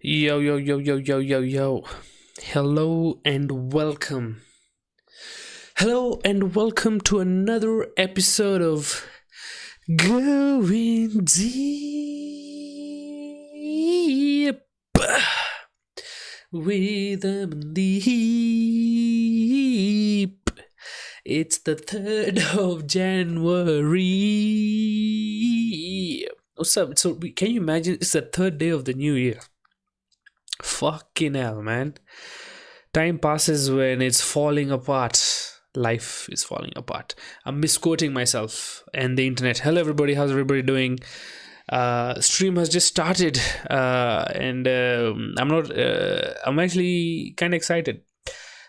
Yo, yo, yo, yo, yo, yo, yo. Hello and welcome. Hello and welcome to another episode of Going Deep with Amandeep. It's the 3rd of January. What's up? So, can you imagine? It's the 3rd day of the new year. Fucking hell, man. Time passes when it's falling apart. Life is falling apart. I'm misquoting myself and the internet. Hello, everybody. How's everybody doing? Stream has just started, and I'm actually kind of excited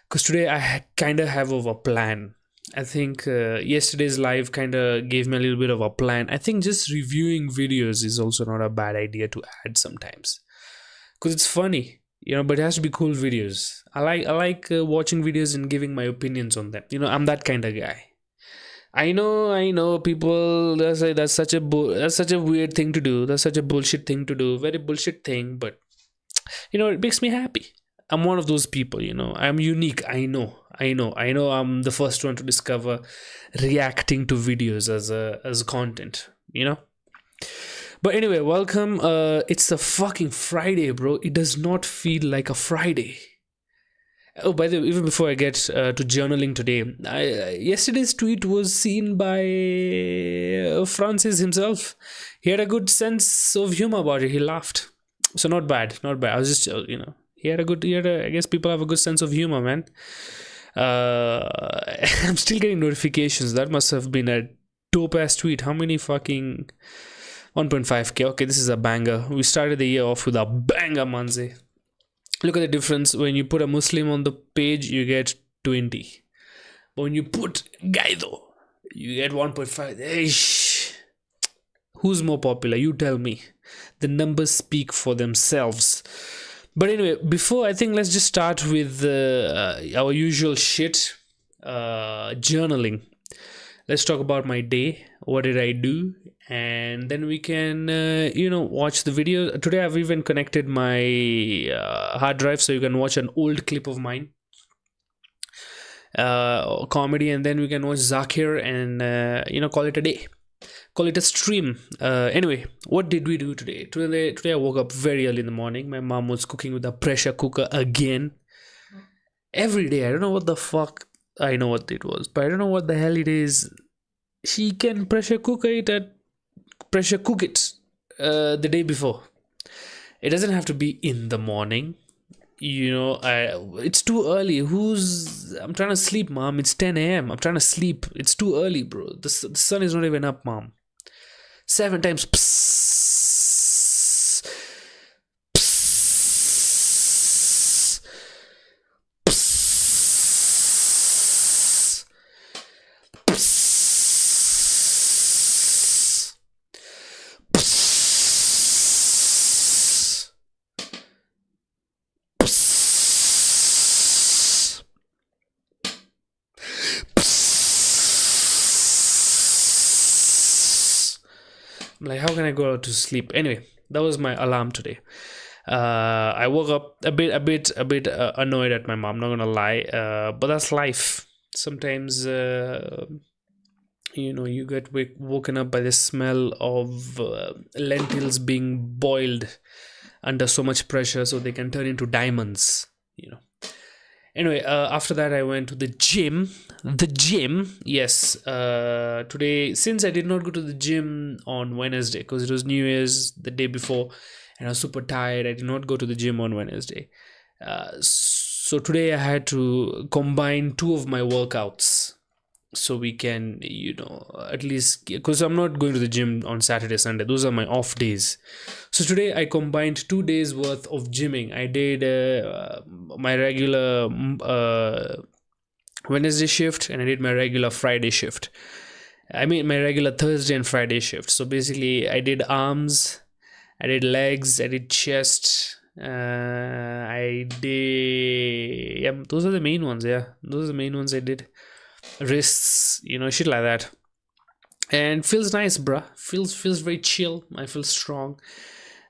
because today I kind of have a plan. I think yesterday's live kind of gave me a little bit of a plan. I think just reviewing videos is also not a bad idea to add sometimes, because it's funny, but it has to be cool videos. I like watching videos and giving my opinions on them. I'm that kind of guy. I know people say that's such a weird thing to do. That's such a bullshit thing to do. Very bullshit thing, but it makes me happy. I'm one of those people. I'm unique. I know. I'm the first one to discover reacting to videos as content. But anyway, welcome. It's a fucking Friday, bro. It does not feel like a Friday. Oh, by the way, even before I get to journaling today, yesterday's tweet was seen by Francis himself. He had a good sense of humor about it. He laughed. So not bad. I was just, I guess people have a good sense of humor, man. I'm still getting notifications. That must have been a dope-ass tweet. How many fucking... 1.5k. Okay, this is a banger. We started the year off with a banger, manze. Look at the difference. When you put a Muslim on the page, you get 20. But when you put Gaido, you get 1.5. Eish. Who's more popular? You tell me. The numbers speak for themselves. But anyway, I think let's just start with our usual shit. Journaling. Let's talk about my day. What did I do? And then we can, watch the video. Today I've even connected my hard drive so you can watch an old clip of mine. Comedy, and then we can watch Zakir and, call it a day. Call it a stream. Anyway, what did we do today? Today I woke up very early in the morning. My mom was cooking with a pressure cooker again. Every day. I don't know what the fuck. I know what it was, but I don't know what the hell it is. She can pressure cook it the day before. It doesn't have to be in the morning. It's too early. I'm trying to sleep, mom. It's 10 a.m. I'm trying to sleep. It's too early, bro. The sun is not even up, mom. 7 times. Psst. Psst. Psst. Psst. Like, how can I go out to sleep? Anyway, that was my alarm today. I woke up a bit annoyed at my mom, not gonna lie, but that's life. Sometimes you get woken up by the smell of lentils being boiled under so much pressure so they can turn into diamonds. Anyway, after that I went to the gym. Yes. Today, since I did not go to the gym on Wednesday because it was New Year's the day before and I was super tired, I did not go to the gym on Wednesday. So today I had to combine 2 of my workouts so we can, at least, because I'm not going to the gym on Saturday, Sunday. Those are my off days. So today I combined 2 days worth of gymming. I did my regular Wednesday shift and I did my regular Friday shift. I mean my regular Thursday and Friday shift. So basically I did arms, I did legs, I did chest, I did, those are the main ones. Those are the main ones I did. Wrists, shit like that. And feels nice, bruh. Feels very chill. I feel strong.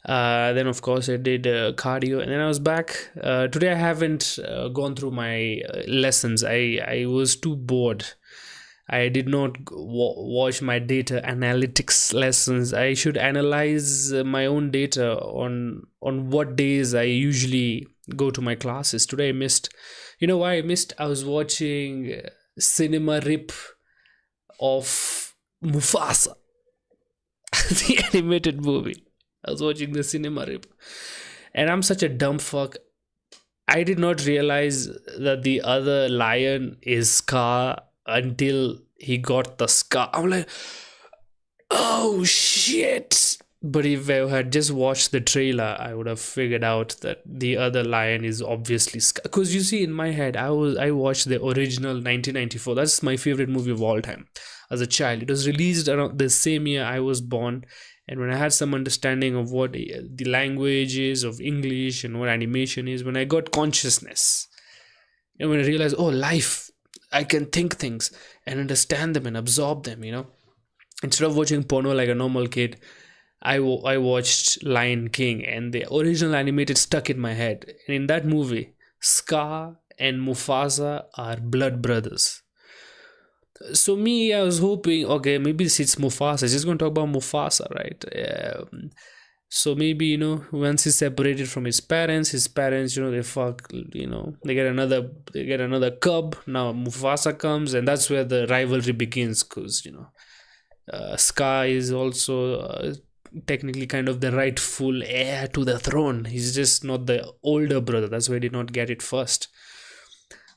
Then of course I did cardio, and then I was back. Today I haven't gone through my lessons. I was too bored. I did not watch my data analytics lessons. I should analyze my own data on what days I usually go to my classes. Today I missed. You know why I missed? I was watching cinema rip of Mufasa, the animated movie. I was watching the cinema rip, and I'm such a dumb fuck. I did not realize that the other lion is Scar until he got the scar. I'm like, oh shit. But if I had just watched the trailer, I would have figured out that the other lion is obviously Scar. Because you see, in my head, I watched the original 1994. That's my favorite movie of all time as a child. It was released around the same year I was born. And when I had some understanding of what the language is of English and what animation is, when I got consciousness, and when I realized, oh, life, I can think things and understand them and absorb them, Instead of watching porno like a normal kid, I watched Lion King, and the original animated stuck in my head. And in that movie, Scar and Mufasa are blood brothers. So I was hoping, okay, maybe it's Mufasa. It's just going to talk about Mufasa, right? So maybe, once he's separated from his parents, they fuck, they get another cub. Now Mufasa comes, and that's where the rivalry begins, because, Scar is also technically kind of the rightful heir to the throne. He's just not the older brother. That's why he did not get it first.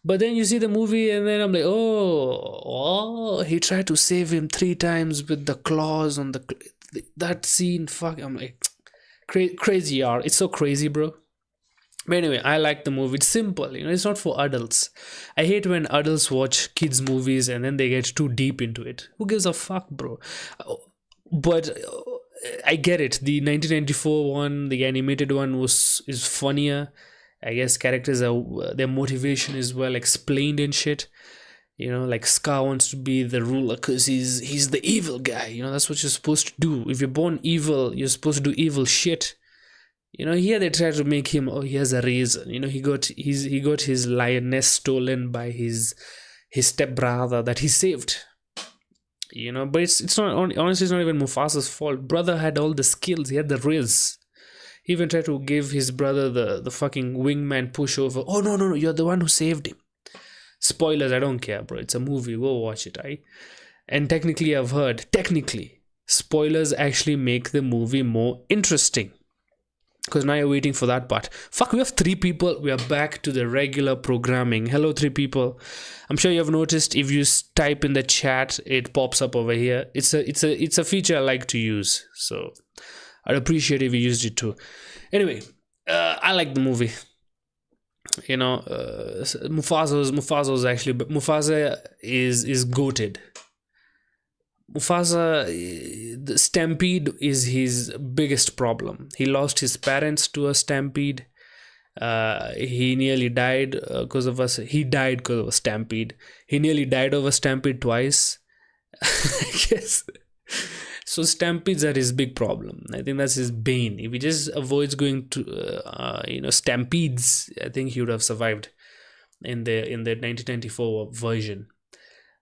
But then you see the movie, and then I'm like, oh, he tried to save him 3 times with the claws on that scene. Fuck, I'm like, crazy, yaar. It's so crazy, bro. But anyway, I like the movie. It's simple, it's not for adults. I hate when adults watch kids' movies and then they get too deep into it. Who gives a fuck, bro? But I get it. The 1994 one, the animated one, is funnier. I guess characters their motivation is well explained and shit. Like Scar wants to be the ruler because he's the evil guy. That's what you're supposed to do. If you're born evil, you're supposed to do evil shit. Here they try to make him, he has a reason. He got his lioness stolen by his stepbrother that he saved. But it's not, honestly, it's not even Mufasa's fault. Brother had all the skills. He had the riz. He even tried to give his brother the fucking wingman pushover. Oh, no, you're the one who saved him. Spoilers, I don't care, bro. It's a movie. Go watch it, right? And technically, I've heard, spoilers actually make the movie more interesting. Because now you're waiting for that part. Fuck, we have 3 people. We are back to the regular programming. Hello, 3 people. I'm sure you have noticed if you type in the chat, it pops up over here. It's a feature I like to use. So I'd appreciate if you used it too. Anyway, I like the movie. Mufasa's actually, but Mufasa is goated. Mufasa, the stampede is his biggest problem. He lost his parents to a stampede. He nearly died because of us. He died because of a stampede. He nearly died of a stampede twice. I guess. So stampedes are his big problem. I think that's his bane. If he just avoids going to, stampedes, I think he would have survived in the 1994 version.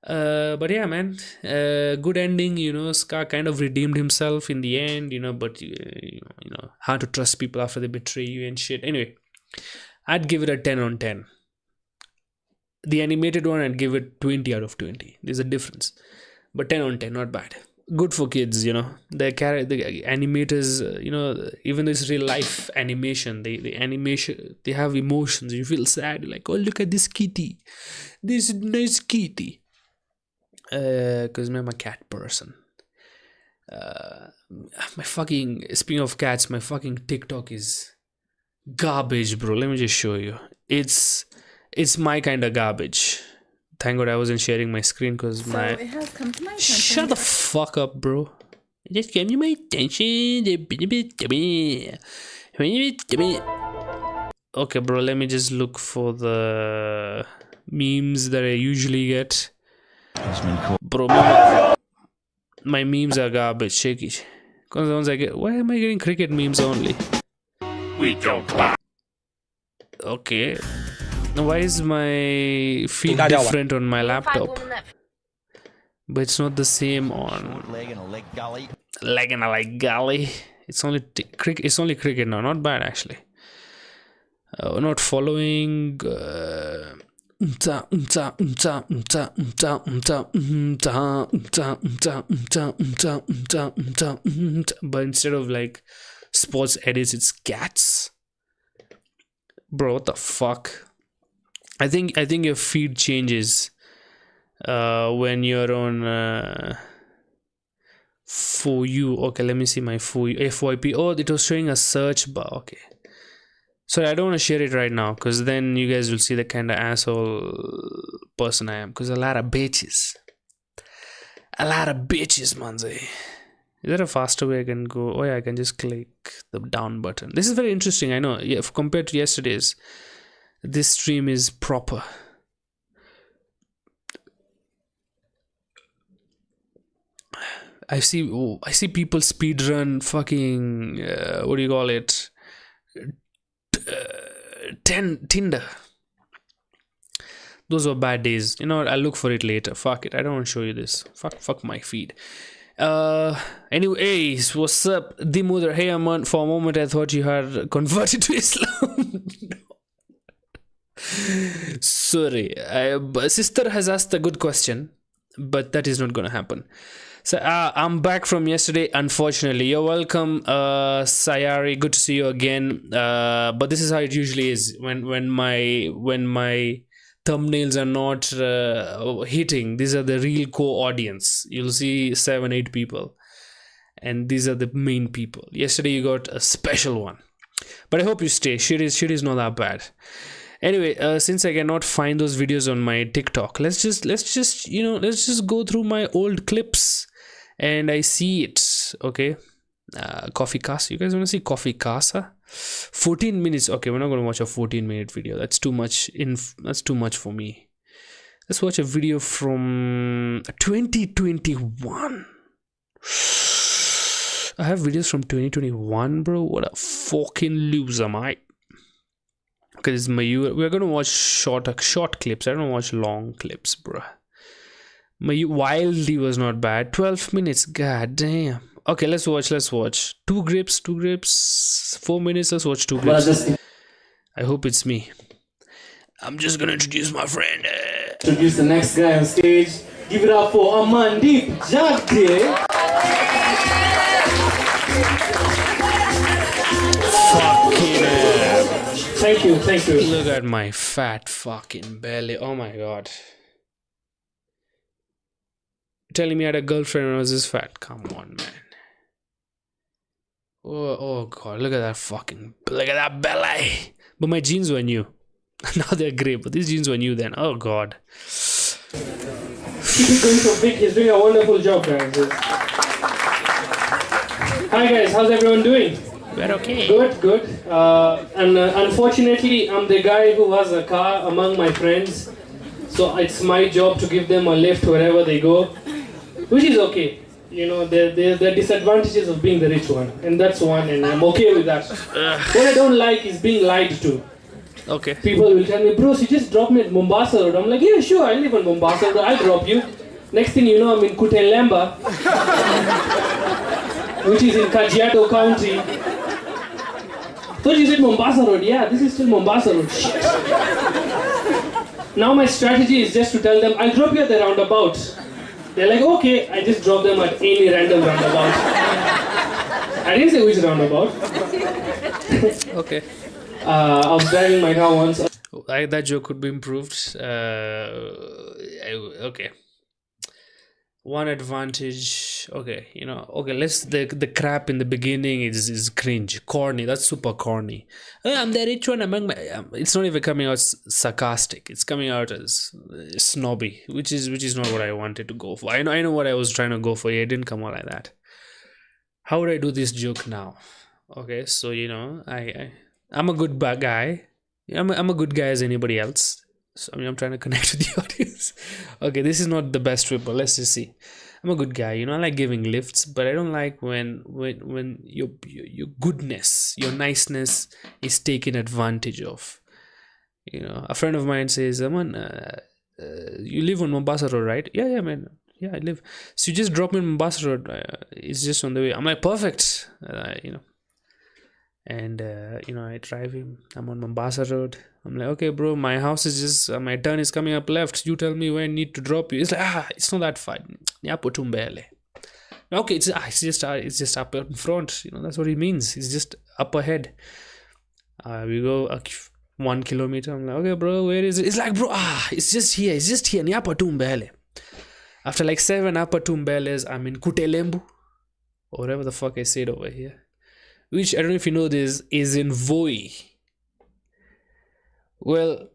But yeah, man, good ending. Scar kind of redeemed himself in the end, but hard to trust people after they betray you and shit. Anyway, I'd give it a 10 on 10. The animated one, I'd give it 20 out of 20. There's a difference, but 10 on 10, not bad. Good for kids, the animators, even though it's real life animation, the animation, they have emotions. You feel sad, like, oh, look at this kitty, this nice kitty. Because I'm a cat person. Speaking of cats, my fucking TikTok is garbage, bro. Let me just show you. It's my kind of garbage. Thank God I wasn't sharing my screen because it has come to my attention. Shut the fuck up, bro. It just came to my attention. Okay, bro. Let me just look for the memes that I usually get. Bro, my memes are garbage. Shake it. Because once I get, why am I getting cricket memes only? We don't clap. Okay. Why is my feed different on my laptop? But it's not the same on Leg and a leg gully. leg and a leg galley. It's only cricket. It's only cricket now. Not bad actually. Not following. But instead of like sports edits, it's cats. Bro, what the fuck? I think your feed changes when you're on for you. Okay, let me see my for you FYP. Oh, it was showing a search bar. Okay. Sorry, I don't want to share it right now because then you guys will see the kind of asshole person I am. Because a lot of bitches, manze. Is there a faster way I can go? Oh yeah, I can just click the down button. This is very interesting. I know. Yeah, compared to yesterday's, this stream is proper. I see people speedrun fucking what do you call it? Tinder. Those were bad days. You know what? I'll look for it later. Fuck it. I don't want to show you this. Fuck my feed. Anyways, what's up? Dimudar. Hey Aman, for a moment I thought you had converted to Islam. Sorry. Sister has asked a good question, but that is not gonna happen. So I'm back from yesterday, unfortunately. You're welcome, Sayari. Good to see you again. But this is how it usually is when my thumbnails are not hitting. These are the real core audience. You'll see 7-8 people, and these are the main people. Yesterday you got a special one, but I hope you stay. Shit is not that bad. Anyway, since I cannot find those videos on my TikTok, let's just go through my old clips, and I see it. Okay, Coffee Casa. You guys want to see Coffee Casa? 14 minutes. Okay, we're not going to watch a 14-minute video. That's too much. That's too much for me. Let's watch a video from 2021. I have videos from 2021, bro. What a fucking loser, mate. Okay, this is we're gonna watch short clips. I don't watch long clips, bro. Wildly was not bad. 12 minutes. God damn. Okay, let's watch. Two grips. 4 minutes. Let's watch 2 grips. I hope it's me. I'm just gonna introduce my friend. Introduce the next guy on stage. Give it up for Amandeep. Jagde. Fucking Thank you. Look at my fat fucking belly. Oh my god. You're telling me I had a girlfriend when I was this fat? Come on, man. Oh god, look at that belly. But my jeans were new. Now they're grey, but these jeans were new then. Oh god. Keep it going so big. He's doing a wonderful job, guys. Hi guys, how's everyone doing? We're okay. Good. Unfortunately, I'm the guy who has a car among my friends, so it's my job to give them a lift wherever they go, which is okay. You know, there are disadvantages of being the rich one, and that's one, and I'm okay with that. What I don't like is being lied to. Okay. People will tell me, bro, you just dropped me at Mombasa Road. I'm like, yeah, sure, I live in Mombasa Road. I'll drop you. Next thing you know, I'm in Kutelemba, which is in Kajiado County. Thought you said Mombasa Road. Yeah, this is still Mombasa Road. Shit. Now my strategy is just to tell them, I'll drop you at the roundabout. They're like, okay, I just drop them at any random roundabout. I didn't say which roundabout. Okay. I was driving my car once. That joke could be improved. Okay. One advantage. Okay, you know. Okay, let's the crap in the beginning is cringe, corny. That's super corny. I'm the rich one among my. It's not even coming out sarcastic. It's coming out as snobby, which is not what I wanted to go for. I know what I was trying to go for. Yeah, it didn't come out like that. How would I do this joke now? Okay, so you know, I'm a good guy. I'm a good guy as anybody else. So, I'm trying to connect with the audience. Okay, this is not the best trip, but let's just see. I'm a good guy, I like giving lifts, but I don't like when your goodness, your niceness is taken advantage of. A friend of mine says, Aman, you live on Mombasa Road, right? Yeah, man. Yeah, I live. So you just drop me on Mombasa Road. It's just on the way. I'm like, perfect. And I drive him. I'm on Mombasa Road. I'm like, okay, bro, my house is just my turn is coming up left. You tell me when I need to drop you. It's like, it's not that far. Okay, it's just up in front. That's what it means. It's just up ahead. We go 1 kilometer. I'm like, okay, bro, where is it? It's like, bro, it's just here. It's just here. After like 7 upper Tumbeles, I'm in Kutelembu, or whatever the fuck I said over here. Which, I don't know if you know this, is in Voi. Well,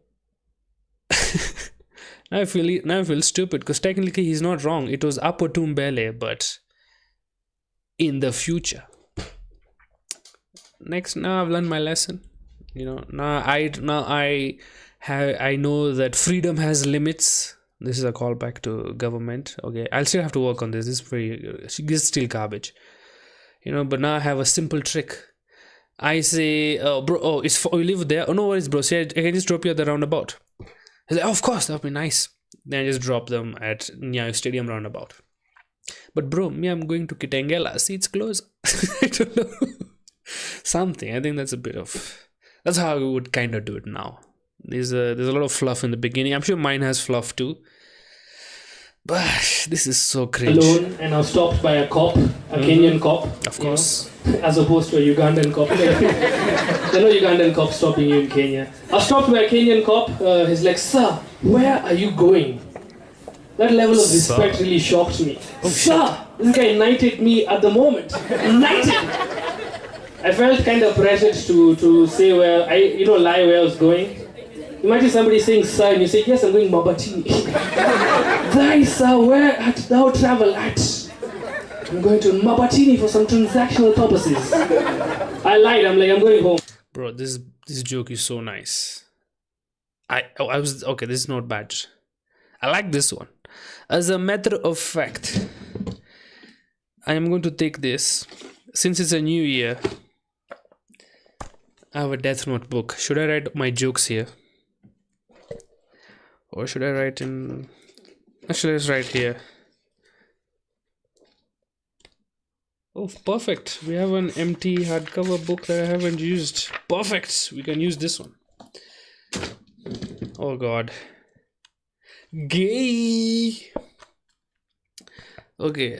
now I feel stupid, because technically he's not wrong. It was Upper Tumbele, but in the future. Next, now I've learned my lesson. Now I know that freedom has limits. This is a callback to government. Okay, I'll still have to work on this. This is still garbage. But now I have a simple trick. I say, bro, you live there? Oh, no worries, bro. Say, I can just drop you at the roundabout. He's like, of course, that would be nice. Then I just drop them at Nyayo Stadium roundabout. But bro, I'm going to Kitengela. See, it's close. I don't know. Something. I think that's how I would kind of do it now. There's a lot of fluff in the beginning. I'm sure mine has fluff too. But this is so cringe. Alone, and I was stopped by a cop, a Kenyan cop. Of course. As opposed to a Ugandan cop. There are no Ugandan cops stopping you in Kenya. I was stopped by a Kenyan cop. He's like, sir, where are you going? That level of respect really shocked me. Sir, this guy knighted me at the moment. Knighted! I felt kind of pressured to say lie where I was going. Imagine somebody saying sir and you say, yes, I'm going Mabatini. Thy sir, where art thou travel at? I'm going to Mabatini for some transactional purposes. I lied, I'm going home. Bro, this joke is so nice. Okay, this is not bad. I like this one. As a matter of fact, I am going to take this. Since it's a new year, I have a death notebook. Should I write my jokes here? Or should I write in... Actually, let's write here. Oh, perfect. We have an empty hardcover book that I haven't used. Perfect. We can use this one. Oh, God. Gay. Okay.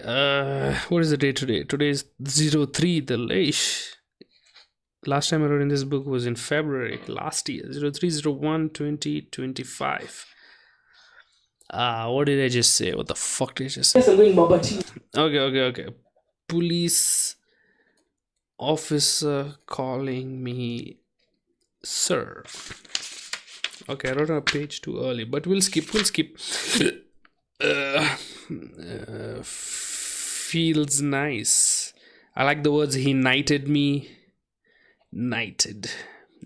What is the date today? Today is 03. The leish. Last time I wrote in this book was in February last year. 03/01/2025. What did I just say? What the fuck did I just say? Yes, I'm going Mabati. Okay. Police officer calling me sir. Okay, I wrote on a page too early, but we'll skip. Feels nice. I like the words he knighted me. Knighted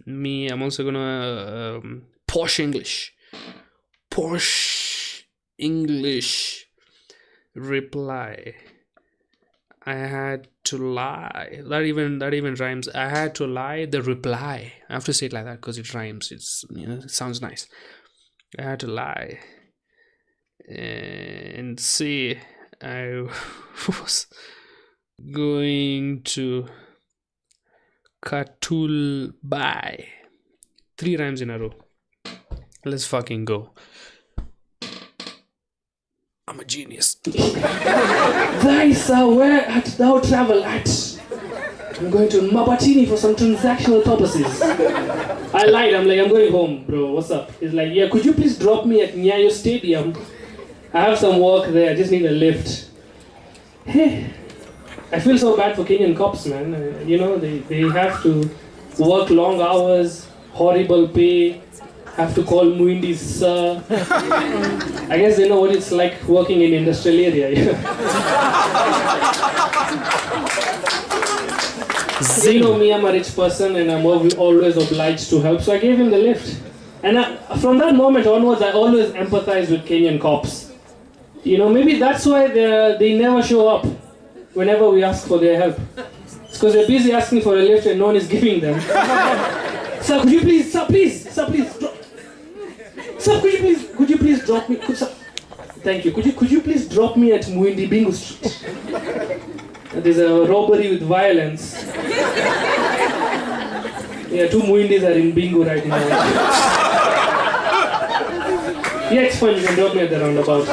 me. I'm also gonna posh English reply. I had to lie. That even rhymes. I had to lie. The reply. I have to say it like that because it rhymes. It sounds nice. I had to lie and say I was going to Katul by 3 rhymes in a row. Let's fucking go. I'm a genius. Thy sir, where art thou travel at? I'm going to Mabatini for some transactional purposes. I lied, I'm going home, bro. What's up? He's like, yeah, could you please drop me at Nyayo Stadium? I have some work there, I just need a lift. Hey, I feel so bad for Kenyan cops, man. They have to work long hours, horrible pay, have to call Muindi sir. I guess they know what it's like working in industrial area. They know me, I'm a rich person and I'm always obliged to help. So I gave him the lift. And from that moment onwards, I always empathize with Kenyan cops. Maybe that's why they never show up whenever we ask for their help. It's because they're busy asking for a lift and no one is giving them. Sir, could you please, sir, please, sir, please, sir, could you please drop me, sir, thank you, could you please drop me at Muindi Bingu Street? There's a robbery with violence. Yeah, 2 Muindis are in Bingu right now. Yeah, it's fine, you can drop me at the roundabout.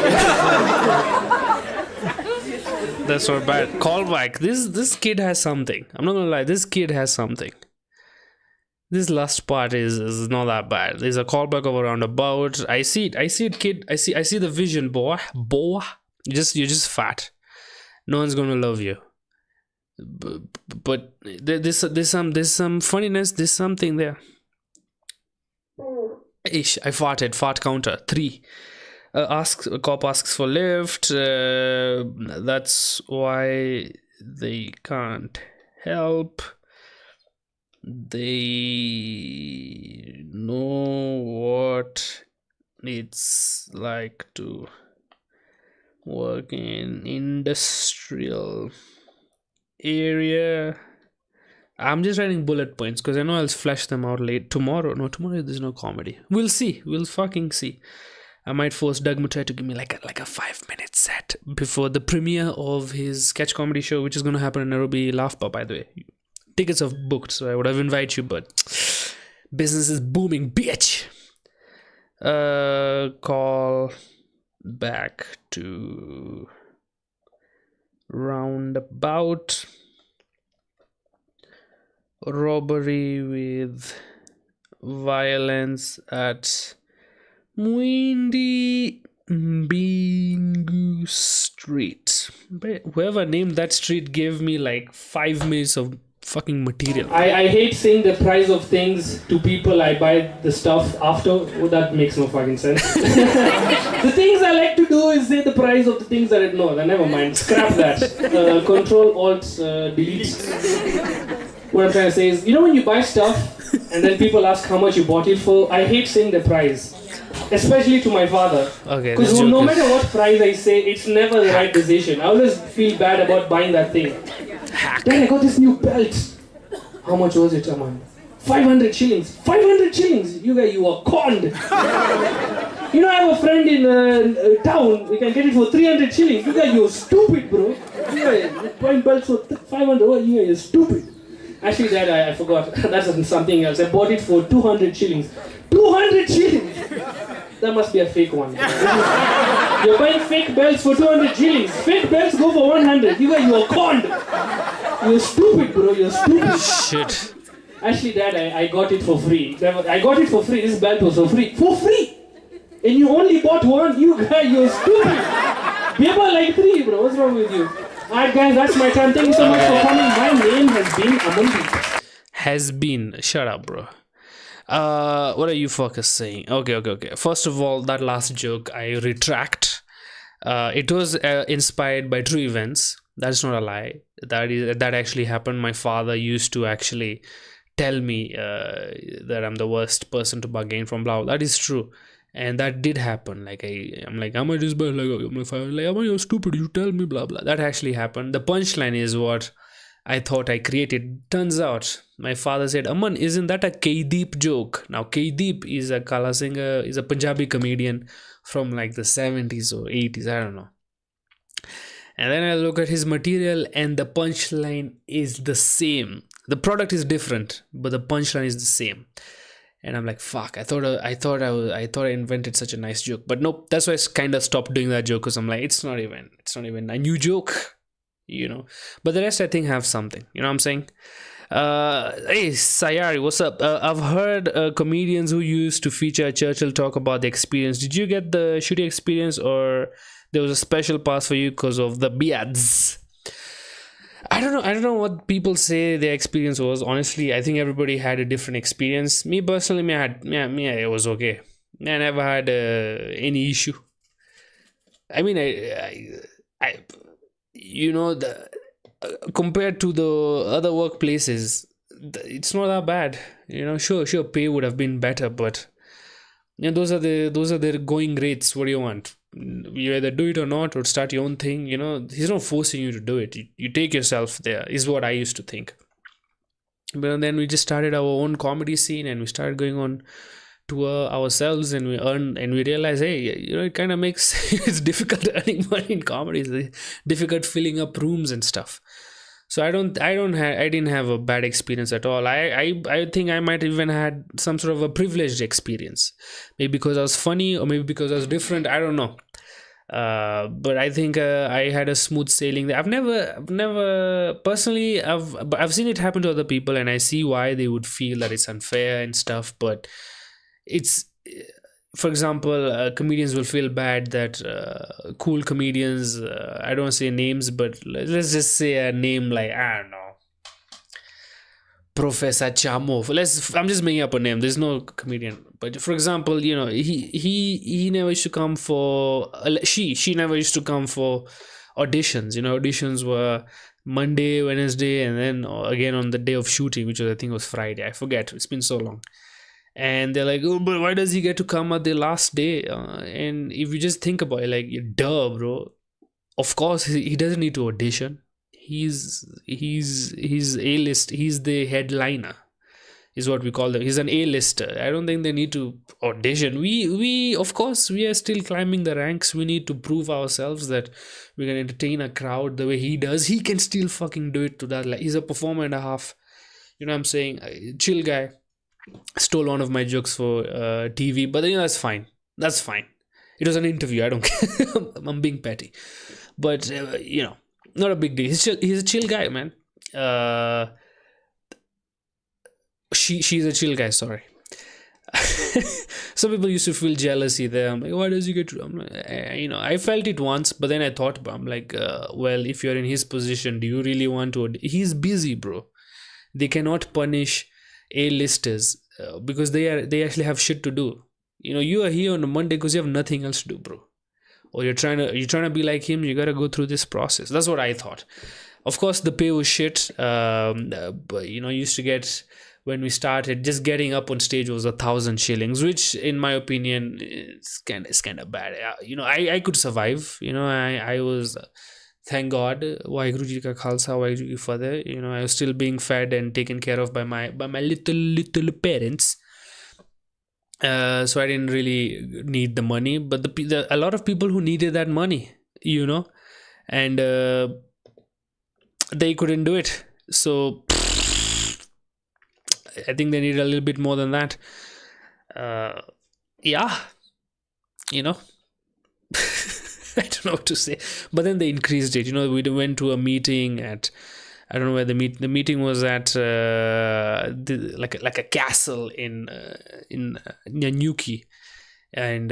That's not bad. Callback. This kid has something. I'm not gonna lie. This kid has something. This last part is not that bad. There's a callback of a roundabout. I see it, kid. I see the vision, boy. You're just fat. No one's gonna love you. But there's some funniness. There's something there. Ish, I farted. Fart counter 3. A cop asks for lift. That's why they can't help. They know what it's like to work in industrial area. I'm just writing bullet points because I know I'll flesh them out late tomorrow. No, tomorrow there's no comedy. We'll see. We'll fucking see. I might force Doug Mutai to give me like a 5-minute set before the premiere of his sketch comedy show, which is going to happen in Nairobi Laugh Bar, by the way. Tickets are booked, so I would have invited you, but business is booming, bitch. Call back to roundabout. Robbery with violence at Muindi Bingu Street. Whoever named that street gave me like 5 minutes of fucking material. I hate saying the price of things to people I buy the stuff after. Oh, that makes no fucking sense. The things I like to do is say the price of the things that I know. Never mind. Scrap that. Control Alt Delete. What I'm trying to say is, when you buy stuff and then people ask how much you bought it for, I hate saying the price. Especially to my father. Okay. Because no matter what price I say, it's never the right decision. I always feel bad about buying that thing. Then I got this new belt. How much was it, Aman? 500 shillings. 500 shillings! You were conned. I have a friend in town. We can get it for 300 shillings. You're stupid, bro. Buying belts for 500. Oh, you're stupid. Actually, Dad, I forgot. That's something else. I bought it for 200 shillings. 200 shillings! That must be a fake one. You're buying fake belts for 200 shillings. Fake belts go for 100. You're conned. You're stupid, bro. You're stupid. Shit. Actually, Dad, I got it for free. I got it for free. This belt was for free. For free! And you only bought one? You're stupid. People like 3, bro. What's wrong with you? Alright, guys, that's my time. Thank you so much for coming. My name has been Amandeep. Has been. Shut up, bro. What are you fuckers saying? Okay. First of all, that last joke I retract. It was inspired by true events. That's not a lie. That actually happened. My father used to actually tell me that I'm the worst person to bargain from. Blah. That is true, and that did happen. I'm like, am I just bad? I'm like, am I you're stupid? You tell me. Blah blah. That actually happened. The punchline is what I thought I created. Turns out my father said, Aman, isn't that a K-Deep joke? Now K-Deep is a Kala singer, is a Punjabi comedian from like the 70s or 80s, I don't know. And then I look at his material and the punchline is the same. The product is different, but the punchline is the same. And I'm like, fuck, I thought I invented such a nice joke. But nope, that's why I kind of stopped doing that joke, because I'm like, it's not even a new joke. But the rest I think have something, what I'm saying. Hey Sayari, what's up? I've heard comedians who used to feature Churchill talk about the experience. Did you get the shooting experience, or there was a special pass for you because of the beards? I don't know what people say their experience was. Honestly, I think everybody had a different experience. Me personally, it was okay. I never had any issue. I mean, compared to the other workplaces, it's not that bad. Sure, pay would have been better, but those are their going rates. What do you want? You either do it or not, or start your own thing. He's not forcing you to do it. You take yourself there, is what I used to think. But then we just started our own comedy scene, and we started going on tour ourselves, and we realized, hey, it kind of makes it's difficult earning money in comedy. It's difficult filling up rooms and stuff. So I didn't have a bad experience at all. I think I might even had some sort of a privileged experience, maybe because I was funny, or maybe because I was different. I don't know. But I think I had a smooth sailing there. I've never personally, I've seen it happen to other people, and I see why they would feel that it's unfair and stuff. But it's, for example, comedians will feel bad that cool comedians, I don't say names, but let's just say a name like, I don't know, Professor Chamo. I'm just making up a name. There's no comedian, but for example, he never used to come for she never used to come for auditions. Auditions were Monday, Wednesday, and then again on the day of shooting, which was, I think, was Friday. I forget. It's been so long. And they're like, oh, but why does he get to come at the last day? And if you just think about it, like, duh, bro. Of course, he doesn't need to audition. He's A-list. He's the headliner, is what we call them. He's an A-lister. I don't think they need to audition. We of course, we are still climbing the ranks. We need to prove ourselves that we can entertain a crowd the way he does. He can still fucking do it to that. Like, he's a performer and a half. You know what I'm saying? Chill guy. Stole one of my jokes for TV, but that's fine. That's fine. It was an interview. I don't care. I'm being petty, but not a big deal. He's a chill guy, man. She's a chill guy. Sorry. Some people used to feel jealousy there. I'm like, why does he get to? I'm like, I felt it once, but then I thought, I'm like, well, if you're in his position, do you really want to? He's busy, bro. They cannot punish A-listers because they actually have shit to do. You are here on a Monday because you have nothing else to do, bro. Or you're trying to be like him. You gotta go through this process. That's what I thought. Of course, the pay was shit. But used to get, when we started, just getting up on stage was 1,000 shillings, which in my opinion is kind of bad. I could survive. I was, thank God, Waheguru Ji Ka Khalsa, Waheguru Ji Ki Fateh. I was still being fed and taken care of by my little parents. So I didn't really need the money, but a lot of people who needed that money, and they couldn't do it. So I think they need a little bit more than that. Yeah, I don't know what to say. But then they increased it. We went to a meeting at, I don't know where the meeting was at, like a castle in Nyanyuki, and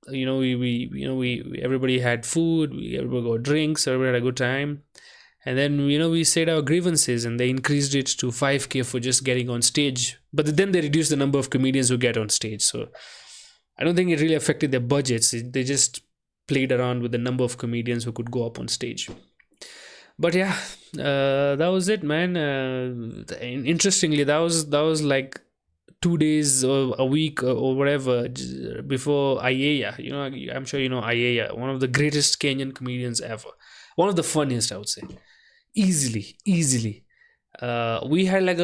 we everybody had food, everybody got drinks, everybody had a good time, and then we said our grievances, and they increased it to 5K for just getting on stage. But then they reduced the number of comedians who get on stage, so I don't think it really affected their budgets. They just played around with the number of comedians who could go up on stage. But yeah, that was it, man. Interestingly, that was like 2 days or a week or whatever before Ayaya. I'm sure Ayaya, one of the greatest Kenyan comedians ever, one of the funniest, I would say, easily. We had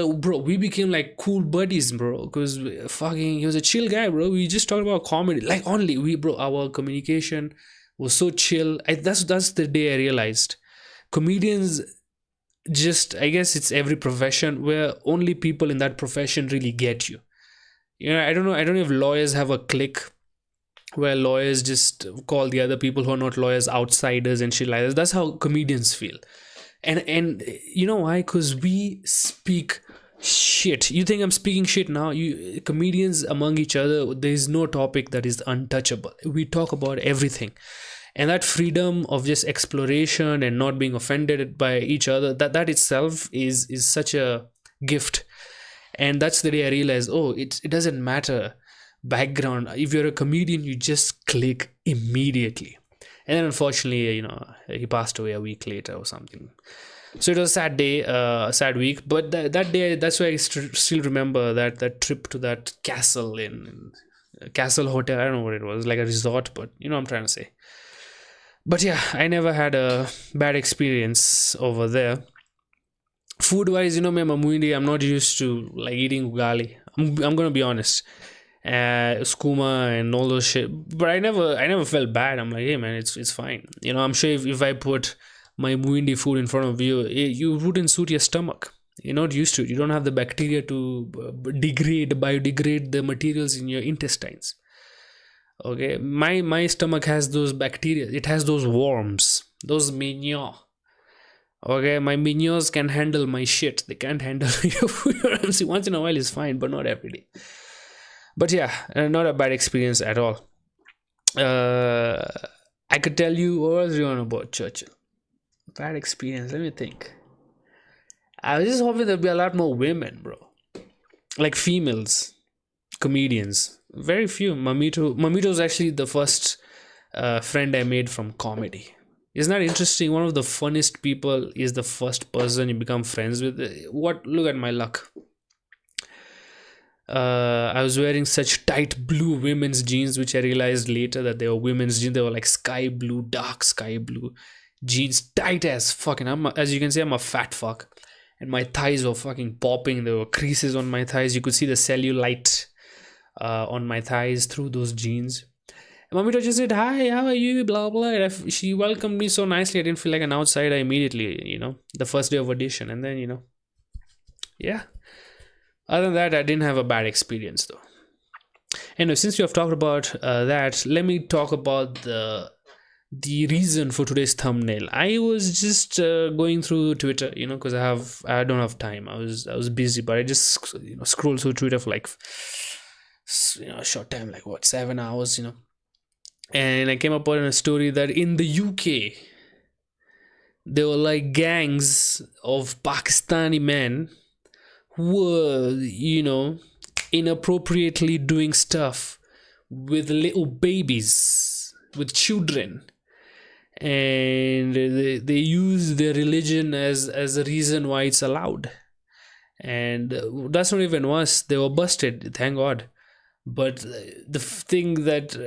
we became like cool buddies, bro, because he was a chill guy, bro. We just talked about comedy, like, only our communication was so chill. That's the day I realized comedians, just, I guess it's every profession where only people in that profession really get you. I don't know if lawyers have a clique where lawyers just call the other people who are not lawyers outsiders and shit like that. That's how comedians feel. And you know why? Because we speak shit. You think I'm speaking shit now? Comedians among each other, there is no topic that is untouchable. We talk about everything. And that freedom of just exploration and not being offended by each other, that itself is such a gift. And that's the day I realized, it doesn't matter background. If you're a comedian, you just click immediately. And then unfortunately, he passed away a week later or something. So it was a sad day, a sad week. But that day, that's why I still remember that trip to that castle in Castle Hotel. I don't know what it was, like a resort, but you know what I'm trying to say. But yeah, I never had a bad experience over there. Food wise, you know, I'm not used to like eating ugali. I'm gonna be honest. Skuma and all those shit. But I never felt bad. I'm like, hey man, it's fine. You know, I'm sure if I put my Muindi food in front of you, you wouldn't suit your stomach. You're not used to it. You don't have the bacteria to biodegrade the materials in your intestines. Okay, my stomach has those bacteria. It has those worms, those mignon. Okay, my minions can handle my shit. They can't handle your food. See, once in a while is fine, but not every day. But yeah, not a bad experience at all. I could tell you what was on about Churchill. Bad experience. Let me think. I was just hoping there'd be a lot more women, bro. Like females, comedians. Very few. Mamito was actually the first friend I made from comedy. Isn't that interesting? One of the funniest people is the first person you become friends with. What? Look at my luck. I was wearing such tight blue women's jeans, which I realized later that they were women's jeans. They were like sky blue, dark sky blue jeans, tight as fucking. As you can see, I'm a fat fuck, and my thighs were fucking popping. There were creases on my thighs. You could see the cellulite on my thighs through those jeans. Mamita just said, "Hi, how are you?" Blah blah. And she welcomed me so nicely. I didn't feel like an outsider immediately. You know, the first day of audition, and then yeah. Other than that, I didn't have a bad experience though. Anyway, since we have talked about that, let me talk about the reason for today's thumbnail. I was just going through Twitter, because I don't have time. I was busy, but I just scrolled through Twitter for like a short time, like 7 hours, and I came upon a story that in the UK there were like gangs of Pakistani men who were, inappropriately doing stuff with little babies, with children, and they use their religion as a reason why it's allowed. And that's not even worse. They were busted, thank God. But the thing that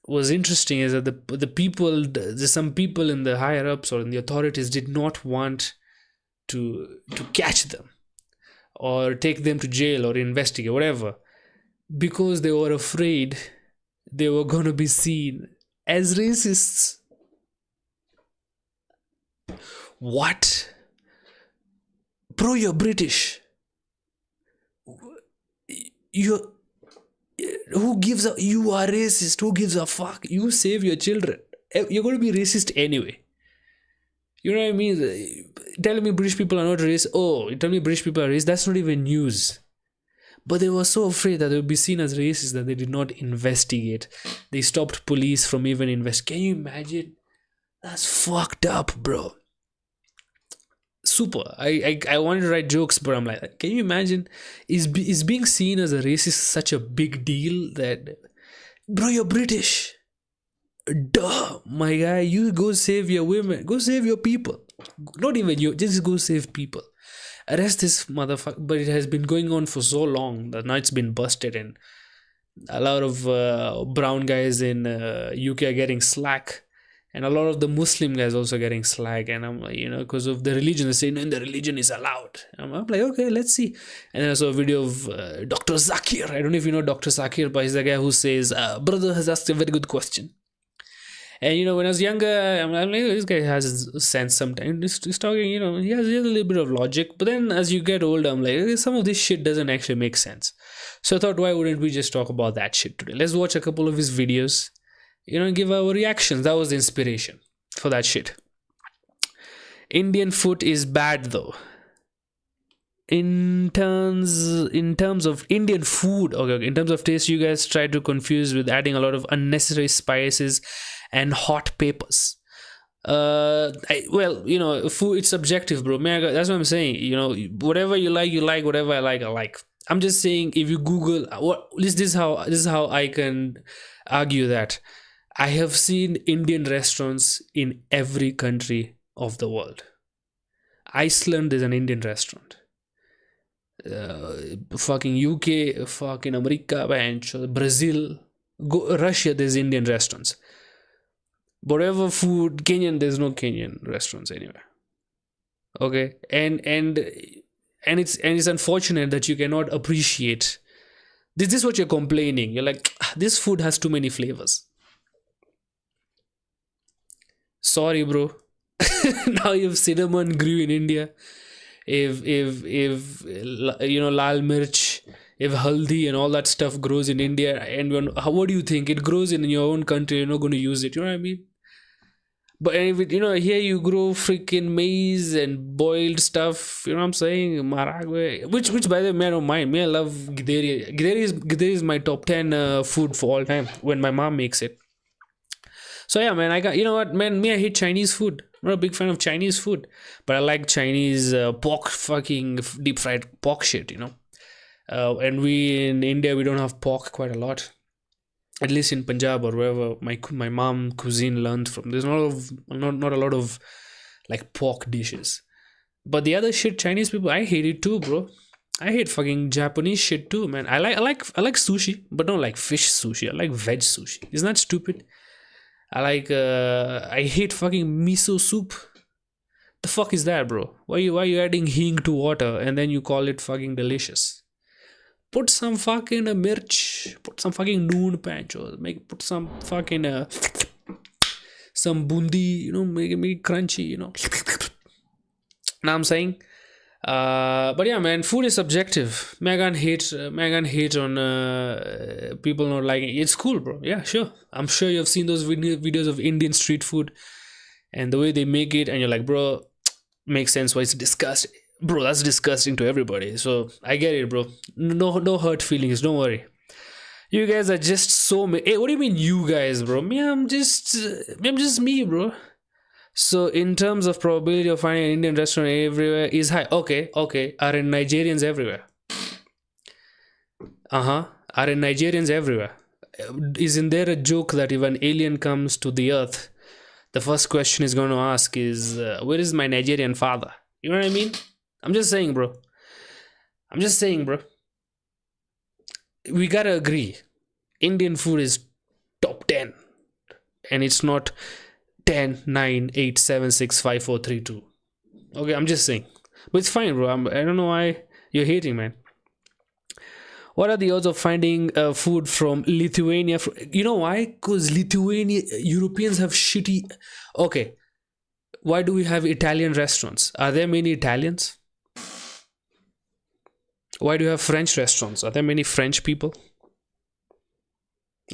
was interesting is that the people, there's some people in the higher ups or in the authorities did not want to catch them or take them to jail or investigate, whatever, because they were afraid they were going to be seen as racists. What? Bro, you're British. Who gives a... You are racist. Who gives a fuck? You save your children. You're going to be racist anyway. You know what I mean? Telling me British people are not racist. Oh, you tell me British people are racist. That's not even news. But they were so afraid that they would be seen as racist that they did not investigate. They stopped police from even investigating. Can you imagine? That's fucked up, bro. Super. I wanted to write jokes, but I'm like, can you imagine? Is being seen as a racist such a big deal that, bro, you're British. Duh, my guy, you go save your women. Go save your people. Not even you, just go save people. Arrest this motherfucker. But it has been going on for so long that now it's been busted, and a lot of brown guys in UK are getting slack, and a lot of the Muslim guys also getting slack. And I'm like, because of the religion, they say, no, the religion is allowed. I'm like, okay, let's see. And then I saw a video of Dr. Zakir. I don't know if you know Dr. Zakir, but he's the guy who says, brother has asked a very good question. And when I was younger, I'm like, this guy has sense sometimes. He's talking, he has a little bit of logic. But then as you get older, I'm like, some of this shit doesn't actually make sense. So I thought, why wouldn't we just talk about that shit today? Let's watch a couple of his videos, give our reactions. That was the inspiration for that shit. Indian food is bad though. In terms of Indian food, okay, in terms of taste, you guys try to confuse with adding a lot of unnecessary spices and hot peppers. Food, it's subjective, bro. That's what I'm saying. Whatever you like. Whatever I like. I'm just saying, if you Google, this is how I can argue that I have seen Indian restaurants in every country of the world. Iceland is an Indian restaurant. fucking UK, fucking America, Brazil, Russia, there's Indian restaurants. Whatever food, Kenyan, there's no Kenyan restaurants anywhere. Okay, and it's unfortunate that you cannot appreciate. This is what you're complaining. You're like, this food has too many flavors. Sorry, bro. Now if cinnamon grew in India, if lal mirch, if haldi and all that stuff grows in India, and what do you think? It grows in your own country. You're not going to use it. You know what I mean? But if it, here you grow freaking maize and boiled stuff. You know what I'm saying? Maragwe, which by the way, man, I don't mind. Me, I love githeri. Githeri is my top 10 food for all time when my mom makes it. So yeah, man, I got, you know what, man, me, I hate Chinese food. I'm not a big fan of Chinese food, but I like Chinese pork, fucking deep fried pork shit, and we in India, we don't have pork quite a lot. At least in Punjab or wherever my mom cuisine learned from. There's not a lot of like pork dishes. But the other shit, Chinese people, I hate it too, bro. I hate fucking Japanese shit too, man. I like sushi, but don't like fish sushi. I like veg sushi. Isn't that stupid? I hate fucking miso soup. The fuck is that, bro? Why you adding hing to water and then you call it fucking delicious? Put some fucking mirch, put some fucking noon pancho, put some fucking some bundi, make it crunchy, Now I'm saying, but yeah, man, food is subjective. Megan hate on people not liking it. It's cool, bro. Yeah, sure. I'm sure you've seen those videos of Indian street food and the way they make it, and you're like, bro, makes sense why it's disgusting. Bro, that's disgusting to everybody. So I get it, bro. No hurt feelings. Don't worry. You guys are just so. Hey, what do you mean, you guys, bro? I'm just me, bro. So in terms of probability of finding an Indian restaurant everywhere is high. Okay. Are in Nigerians everywhere? Are in Nigerians everywhere? Isn't there a joke that if an alien comes to the earth, the first question he's going to ask is, where is my Nigerian father? You know what I mean? I'm just saying, bro. We gotta agree. Indian food is top 10. And it's not 10, 9, 8, 7, 6, 5, 4, 3, 2. Okay, I'm just saying. But it's fine, bro. I don't know why you're hating, man. What are the odds of finding food from Lithuania? You know why? Because Europeans have shitty... Okay. Why do we have Italian restaurants? Are there many Italians? Why do you have French restaurants? Are there many French people?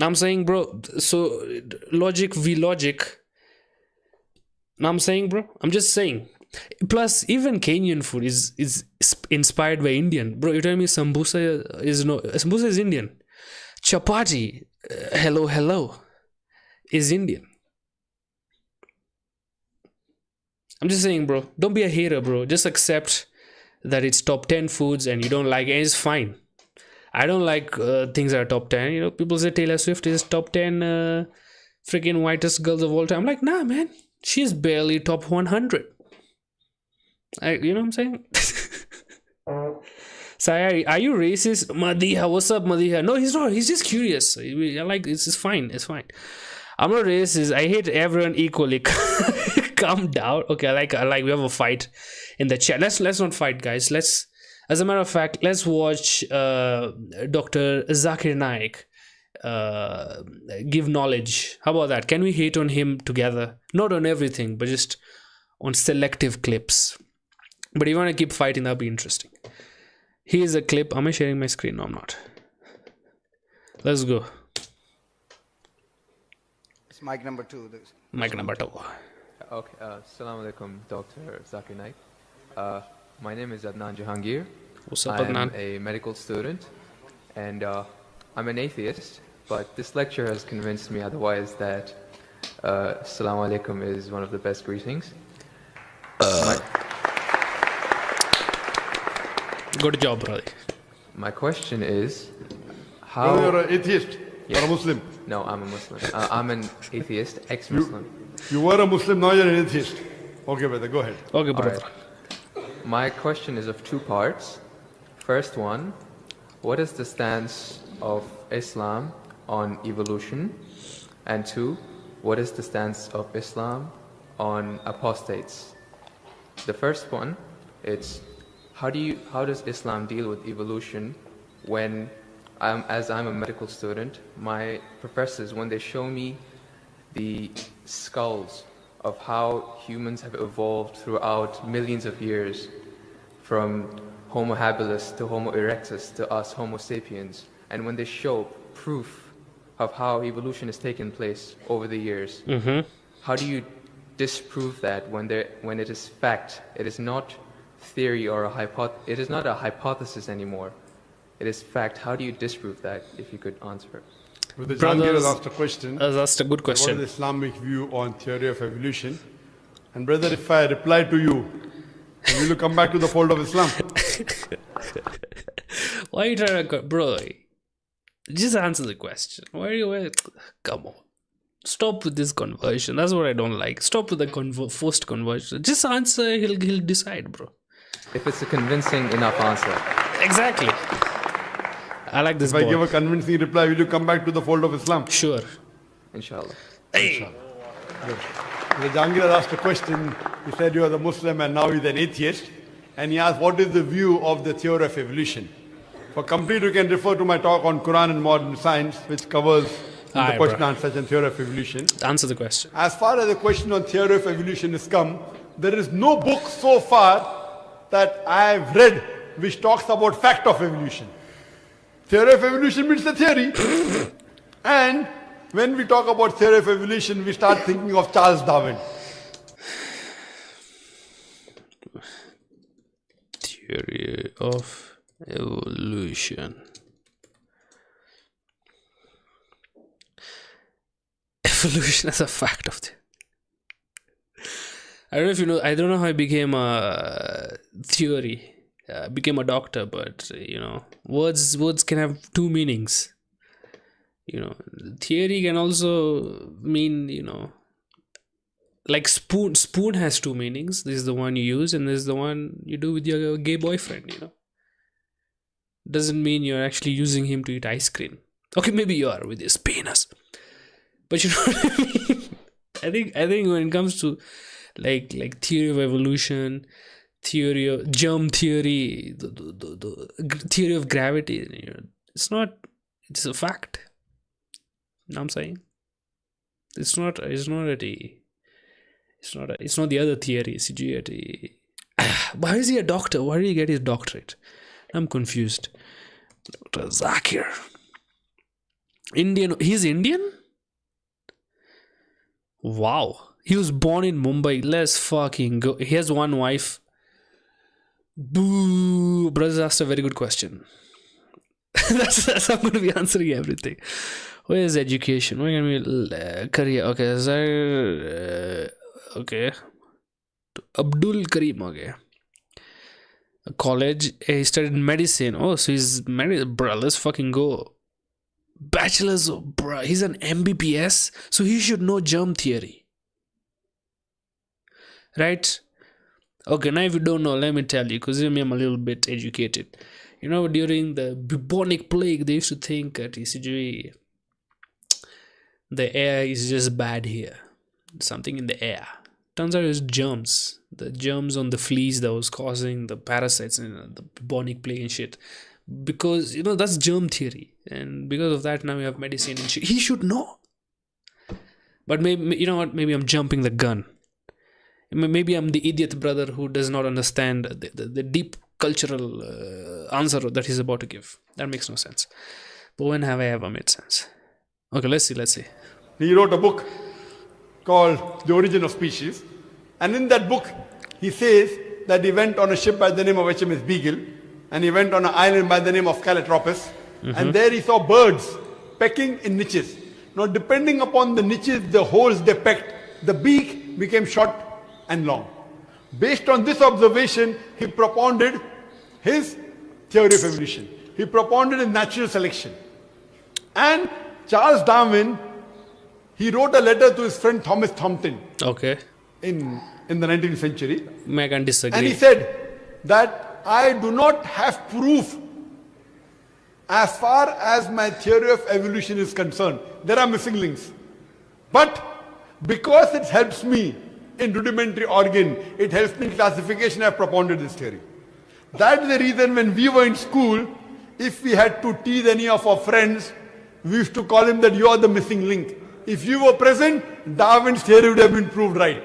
I'm saying, bro, so logic v logic. I'm saying, bro, I'm just saying. Plus, even Kenyan food is inspired by Indian. Bro, you're telling me sambusa is Indian. Chapati, hello, is Indian. I'm just saying, bro, don't be a hater, bro. Just accept that it's top 10 foods and you don't like it, and it's fine. I don't like things that are top 10. People say Taylor Swift is top 10 freaking whitest girls of all time. I'm like, nah, man. She's barely top 100. You know what I'm saying? So, are you racist? Madiha, what's up, Madiha? No, he's not. He's just curious. I like it's fine. It's fine. I'm not racist. I hate everyone equally. Calm down. Okay, I like we have a fight in the chat. Let's not fight, guys. As a matter of fact, let's watch Dr. Zakir Naik give knowledge. How about that? Can we hate on him together? Not on everything, but just on selective clips. But if you want to keep fighting, that'll be interesting. Here's a clip. Am I sharing my screen? No, I'm not. Let's go. It's mic number 2. Mic number 2. Okay, Assalamu alaikum, Dr. Zakir Naik. My name is Adnan Jahangir. What's up, I'm Adnan? a medical student, and I'm an atheist, but this lecture has convinced me otherwise that Assalamu alaikum is one of the best greetings. Good job, brother. My question is, how... No, you're an atheist. Yes. You're a Muslim. No, I'm a Muslim. I'm an atheist, ex-Muslim. You were a Muslim, now you're an atheist. Okay, brother, go ahead. Okay, brother. My question is of two parts. First one, what is the stance of Islam on evolution? And two, what is the stance of Islam on apostates? The first one, it's how does Islam deal with evolution when as I'm a medical student, my professors, when they show me the skulls of how humans have evolved throughout millions of years, from Homo habilis to Homo erectus to us Homo sapiens, and when they show proof of how evolution has taken place over the years, how do you disprove that when it is fact? It is not theory or it is not a hypothesis anymore. It is fact. How do you disprove that, if you could answer? Brother Jahangir has asked a question. Has asked a good question. What is the Islamic view on theory of evolution? And brother, if I reply to you, will you come back to the fold of Islam? Why are you trying to... Bro, just answer the question. Come on. Stop with this conversion. That's what I don't like. Stop with the forced conversion. Just answer. He'll decide, bro. If it's a convincing enough answer. Exactly. I like this. If I give a convincing reply, will you come back to the fold of Islam? Sure. Inshallah. Hey. The Jahangir has asked a question. He said you are the Muslim and now he's an atheist. And he asked, what is the view of the theory of evolution? For complete, you can refer to my talk on Quran and modern science, which covers the question and answer and theory of evolution. Answer the question. As far as the question on theory of evolution is come, there is no book so far that I have read which talks about fact of evolution. Theory of evolution means the theory. And when we talk about theory of evolution, we start thinking of Charles Darwin. Theory of evolution. Evolution as a fact of the... I don't know if you know. I don't know how I became a theory. Became a doctor, but words can have two meanings. Theory can also mean like spoon. Spoon has two meanings. This is the one you use, and this is the one you do with your gay boyfriend. Doesn't mean you're actually using him to eat ice cream. Okay, maybe you are with his penis, but you know what I mean. I think when it comes to like theory of evolution, theory of germ theory, the theory of gravity, it's a fact. You know what I'm saying? It's not the other theory, CGT. Why is he a doctor? Why did he get his doctorate? I'm confused. Dr. Zakir. Indian. He's Indian? Wow. He was born in Mumbai. Let's fucking go. He has one wife. Boo. Brother asked a very good question. that's how I'm going to be answering everything. Where is education? Where can we... career. Okay. Sir, okay. Abdul Karim. Okay. College. He studied medicine. Oh, so he's married. Bruh, let's fucking go. Bachelor's. Bruh, he's an MBBS. So he should know germ theory. Right? Okay, now if you don't know, let me tell you, because I'm a little bit educated. During the bubonic plague, they used to think at ECG, the air is just bad here. Something in the air. Turns out it was germs. The germs on the fleas that was causing the parasites and the bubonic plague and shit. Because, that's germ theory. And because of that, now we have medicine and shit. He should know. But maybe, you know what? Maybe I'm jumping the gun. Maybe I'm the idiot brother who does not understand the deep cultural answer that he's about to give. That makes no sense. But when have I ever made sense? Okay, let's see. He wrote a book called The Origin of Species. And in that book, he says that he went on a ship by the name of HMS Beagle. And he went on an island by the name of Calotropis. And there he saw birds pecking in niches. Now, depending upon the niches, the holes they pecked, the beak became short and long. Based on this observation, he propounded his theory of evolution. He propounded his natural selection. And Charles Darwin, he wrote a letter to his friend Thomas Thompson. Okay. In the 19th century. I can disagree. And he said that I do not have proof as far as my theory of evolution is concerned. There are missing links. But because it helps me in rudimentary organ, it helps me in classification, I have propounded this theory. That's the reason when we were in school, if we had to tease any of our friends, we used to call him that you are the missing link. If you were present, Darwin's theory would have been proved right.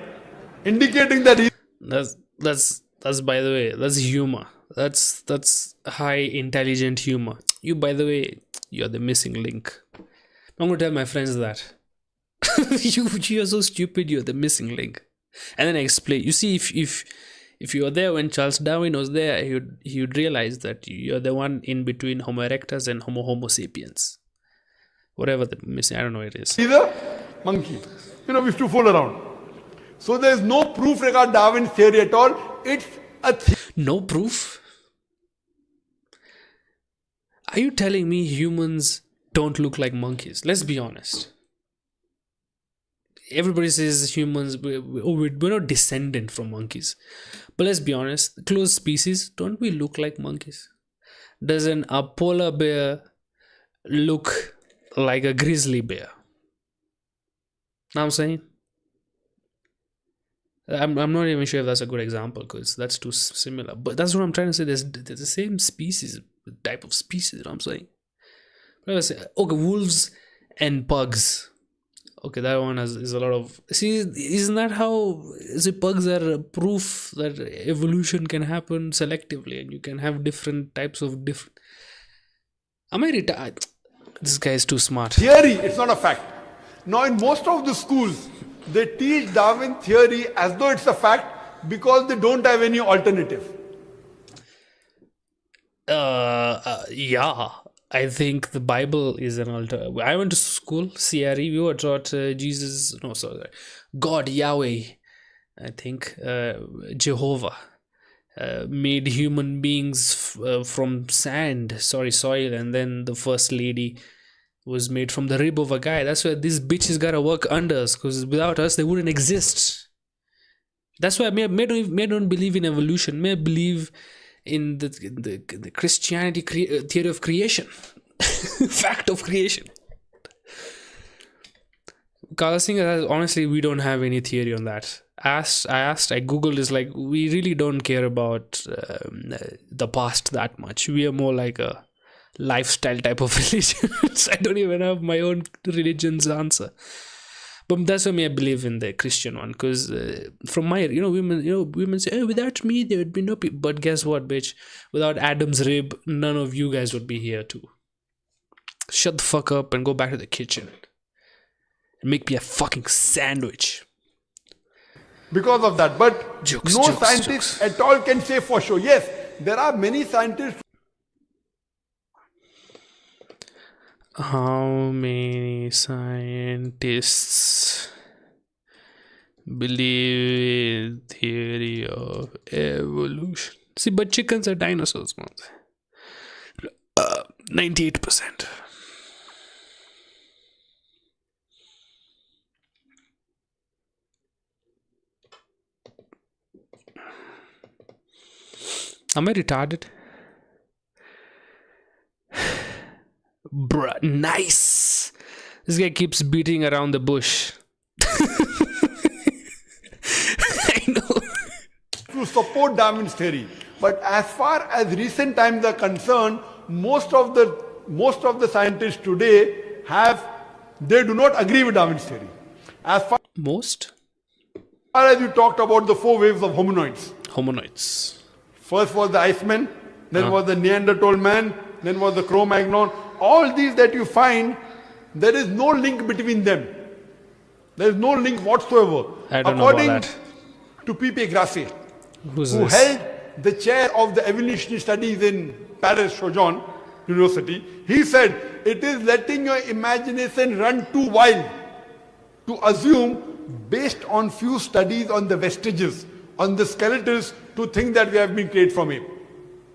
Indicating that he... That's by the way, that's humor. That's high intelligent humor. You, by the way, you're the missing link. I'm gonna tell my friends that. You're so stupid, you're the missing link. And then I explain. You see, if you were there when Charles Darwin was there, he'd realize that you're the one in between Homo erectus and Homo sapiens. Whatever the missing, I don't know what it is. He's a monkey. We used to fool around. So there's no proof regarding Darwin's theory at all. It's a no proof? Are you telling me humans don't look like monkeys? Let's be honest. Everybody says humans, we're not descendant from monkeys. But let's be honest, close species, don't we look like monkeys? Doesn't a polar bear look like a grizzly bear? Know what I'm saying? I'm not even sure if that's a good example because that's too similar. But that's what I'm trying to say. There's the same species, type of species, you know what I'm saying? But I say, okay, wolves and pugs. Okay, that one is a lot of... See, isn't that how... See, pugs are proof that evolution can happen selectively and you can have different types of different... Am I retarded? This guy is too smart. theory, it's not a fact. Now, in most of the schools, they teach Darwin theory as though it's a fact because they don't have any alternative. Yeah. I think the Bible is an alter. I went to school, CRE. We were taught God, Yahweh. I think Jehovah made human beings from soil, and then the first lady was made from the rib of a guy. That's why these bitches gotta work under us, because without us they wouldn't exist. That's why may don't believe in evolution. May believe in the Christianity theory of creation. Fact of creation. Kala Singh, honestly, we don't have any theory on that. I googled, is like, we really don't care about the past that much. We are more like a lifestyle type of religion. I don't even have my own religion's answer. But that's why I believe in the Christian one, because from my, women say, oh, without me there would be no people. But guess what, bitch? Without Adam's rib, none of you guys would be here too. Shut the fuck up and go back to the kitchen and make me a fucking sandwich. Because of that, but no scientist at all can say for sure. Yes, there are many scientists. How many scientists believe in theory of evolution? See, but chickens are dinosaurs, man. 98%. Am I retarded? Bruh, nice. This guy keeps beating around the bush. I know. To support Darwin's theory. But as far as recent times are concerned, most of the scientists today they do not agree with Darwin's theory. As far as you talked about the 4 waves of hominoids. First was the Iceman, then was the Neanderthal man, then was the Cro-Magnon. All these that you find, there is no link between them. There is no link whatsoever. I don't know about that. According to P.P. Grassi, who held the chair of the evolutionary studies in Paris Sorbonne University, he said, it is letting your imagination run too wild to assume, based on few studies on the vestiges, on the skeletons, to think that we have been created from ape.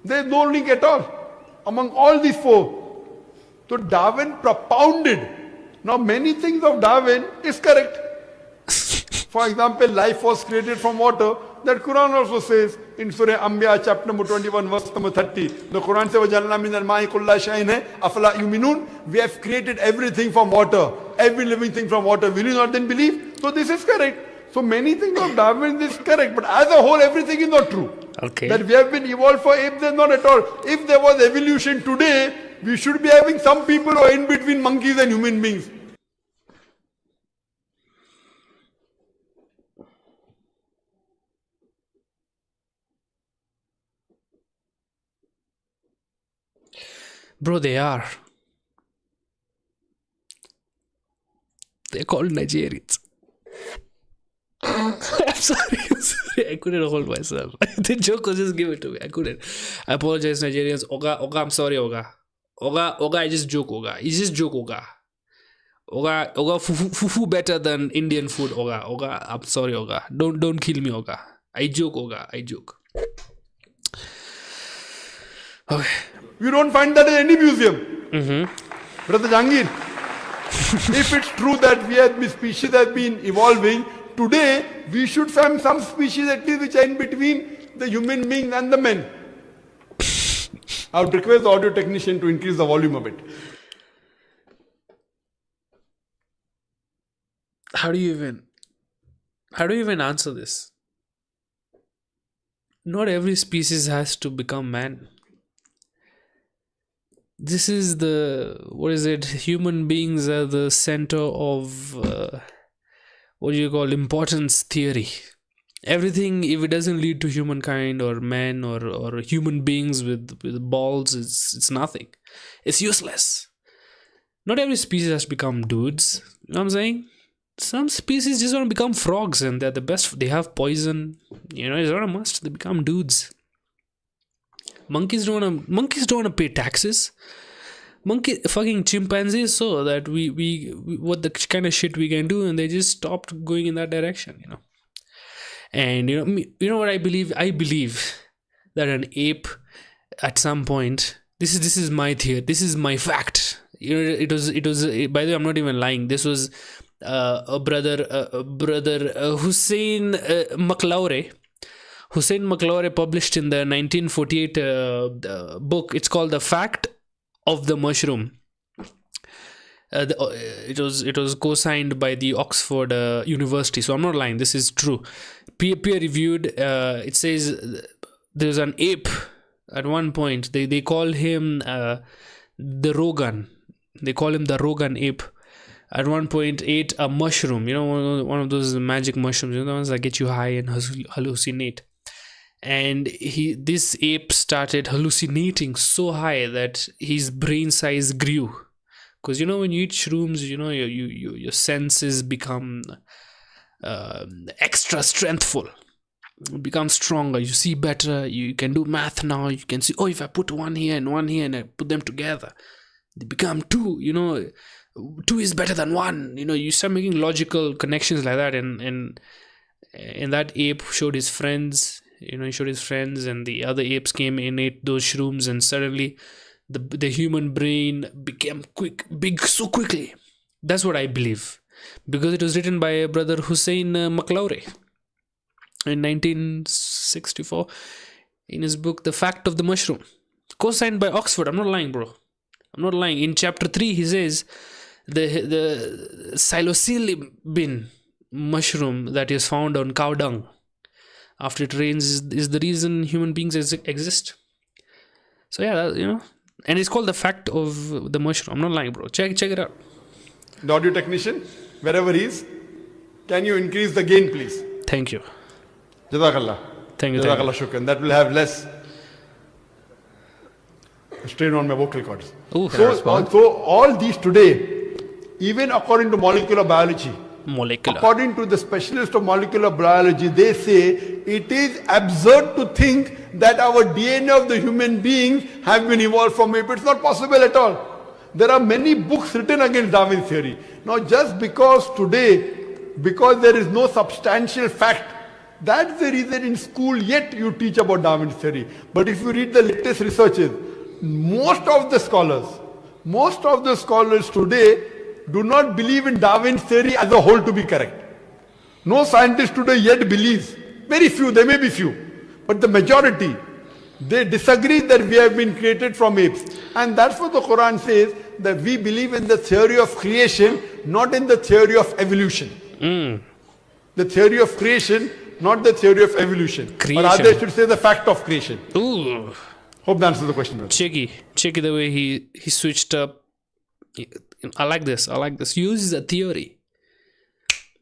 There is no link at all among all these 4. So Darwin propounded. Now many things of Darwin is correct. For example, life was created from water. That Quran also says in Surah Anbiya, chapter number 21, verse number 30. The Quran says, وَجَعَلْنَا مِنَ الْمَاءِ كُلَّ شَيْءٍ أَفَلَا يُؤْمِنُونَ. We have created everything from water, every living thing from water. Will you not then believe? So this is correct. So many things of Darwin is correct, but as a whole, everything is not true. Okay. That we have been evolved for apes, is not at all. If there was evolution today, we should be having some people who are in between monkeys and human beings. Bro, they are. They're called Nigerians. I'm sorry. I couldn't hold myself. The joke was just give it to me. I couldn't. I apologize, Nigerians. Oga, I'm sorry, Oga. Oga, I just joke, Oga. It's just joke, Oga. Oga, fufu better than Indian food, Oga. I'm sorry, Oga. Don't kill me, Oga. I joke, Oga. I joke. Okay. We don't find that in any museum. Brother Jangir, if it's true that species have been evolving, today we should find some species at least which are in between the human beings and the men. I would request the audio technician to increase the volume a bit. How do you even answer this? Not every species has to become man. This is human beings are the center of importance theory. Everything, if it doesn't lead to humankind or men or human beings with balls, it's nothing. It's useless. Not every species has to become dudes. You know what I'm saying? Some species just want to become frogs and they're the best. They have poison. It's not a must. They become dudes. Monkeys don't want to pay taxes. Fucking chimpanzees saw that we what the kind of shit we can do, and they just stopped going in that direction. And what I believe? I believe that an ape, at some point, this is my theory. This is my fact. It was. By the way, I'm not even lying. This was a brother Hussein McLaury. Hussein McLaury published in the 1948 book. It's called The Fact of the Mushroom. It was co-signed by the Oxford University. So I'm not lying. This is true. Peer reviewed. It says there's an ape at one point. They call him the Rogan. They call him the Rogan ape. At one point, ate a mushroom. One of those magic mushrooms. The ones that get you high and hallucinate. And this ape started hallucinating so high that his brain size grew. Because when you eat shrooms, your senses become extra strengthful. You become stronger. You see better. You can do math now. You can see, if I put one here and I put them together, they become two. 2 is better than 1. You start making logical connections like that. And that ape showed his friends. He showed his friends, and the other apes came and ate those shrooms, and suddenly the human brain became big so quickly. That's what I believe, because it was written by brother Hussein McLaury in 1964 in his book The Fact of the Mushroom, co-signed by Oxford. I'm not lying, bro. I'm not lying. In chapter 3 he says the psilocybin mushroom that is found on cow dung after it rains is the reason human beings exist. So yeah, and it's called The Fact of the Mushroom. I'm not lying, bro. Check it out. The audio technician, wherever he is, can you increase the gain, please? Thank you. Jazakallah. Thank you. Jazakallah shukran. That will have less strain on my vocal cords. Ooh. So all these today, even according to molecular biology, according to the specialist of molecular biology, they say it is absurd to think that our DNA of the human beings have been evolved from ape. It's not possible at all. There are many books written against Darwin theory. Now, just because there is no substantial fact, that's the reason in school yet you teach about Darwin theory. But if you read the latest researches, most of the scholars today do not believe in Darwin's theory as a whole to be correct. No scientist today yet believes. Very few, there may be few. But the majority, they disagree that we have been created from apes. And that's what the Quran says, that we believe in the theory of creation, not in the theory of evolution. The theory of creation, not the theory of evolution. Creation. Or rather, I should say the fact of creation. Ooh. Hope that answers the question, brother. Cheeky the way he switched up. I like this. Uses a theory.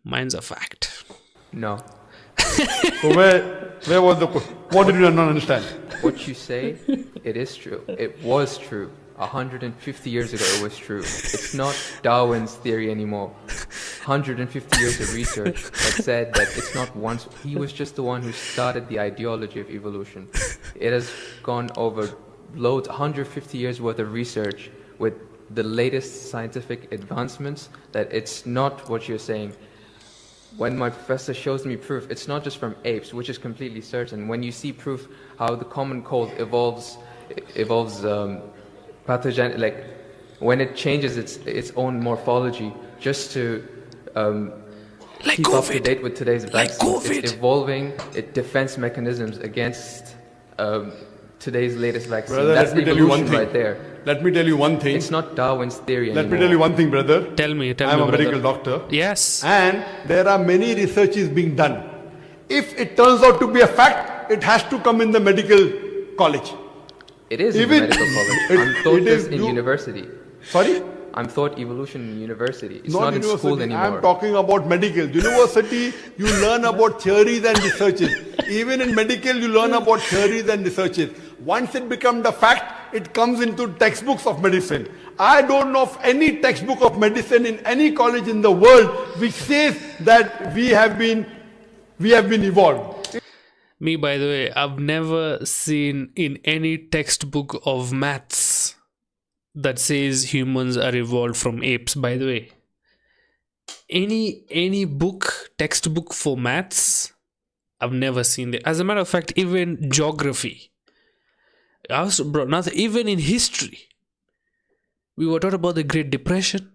Mine's a fact. No. So where was the question? What did you not understand? What you say, it is true. It was true. 150 years ago it was true. It's not Darwin's theory anymore. 150 years of research that said that it's not once. He was just the one who started the ideology of evolution. It has gone over loads, 150 years worth of research with the latest scientific advancements, that it's not what you're saying. When my professor shows me proof, it's not just from apes, which is completely certain. When you see proof how the common cold evolves pathogen, like when it changes its own morphology just to Like keep up to COVID. date with today's vaccines, COVID. it's evolving its defense mechanisms against today's latest vaccine. Brother, That's let me tell you one evolution thing. right there. Let me tell you one thing. It's not Darwin's theory anymore. Let me tell you one thing, brother. Tell me, I'm a brother. medical doctor. Yes. And there are many researches being done. If it turns out to be a fact, it has to come in the medical college. It is in Even- medical college. it- I'm taught it this is in you- university. Sorry? I'm taught evolution in university. It's Not not in university. school anymore. I'm talking about medical. University, you learn about theories and researches. Even in medical, you learn about theories and researches. Once it becomes a fact, it comes into textbooks of medicine. I don't know of any textbook of medicine in any college in the world which says that we have been evolved. Me, by the way, I've never seen in any textbook of maths that says humans are evolved from apes. By the way, any book, textbook for maths, I've never seen that. As a matter of fact, even geography, even in history, we were taught about the Great Depression.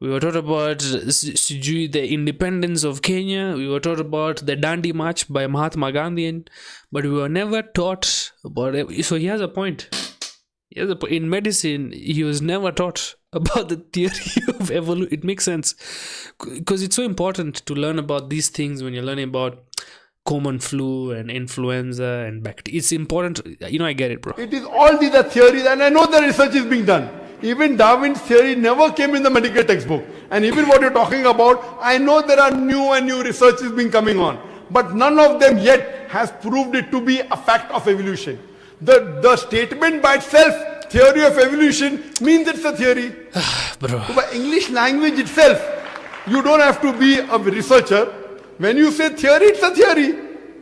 We were taught about the independence of Kenya. We were taught about the Dandi March by Mahatma Gandhi, but we were never taught about it. So he has a point. In medicine, he was never taught about the theory of evolution. It makes sense because it's so important to learn about these things when you're learning about common flu and influenza and bacteria. It's important. I get it, bro. It is all these are theories, and I know the research is being done. Even Darwin's theory never came in the medical textbook. And even what you're talking about, I know there are new researches being coming on. But none of them yet has proved it to be a fact of evolution. The statement by itself, theory of evolution, means it's a theory. Bro. So by English language itself, you don't have to be a researcher. When you say theory, it's a theory.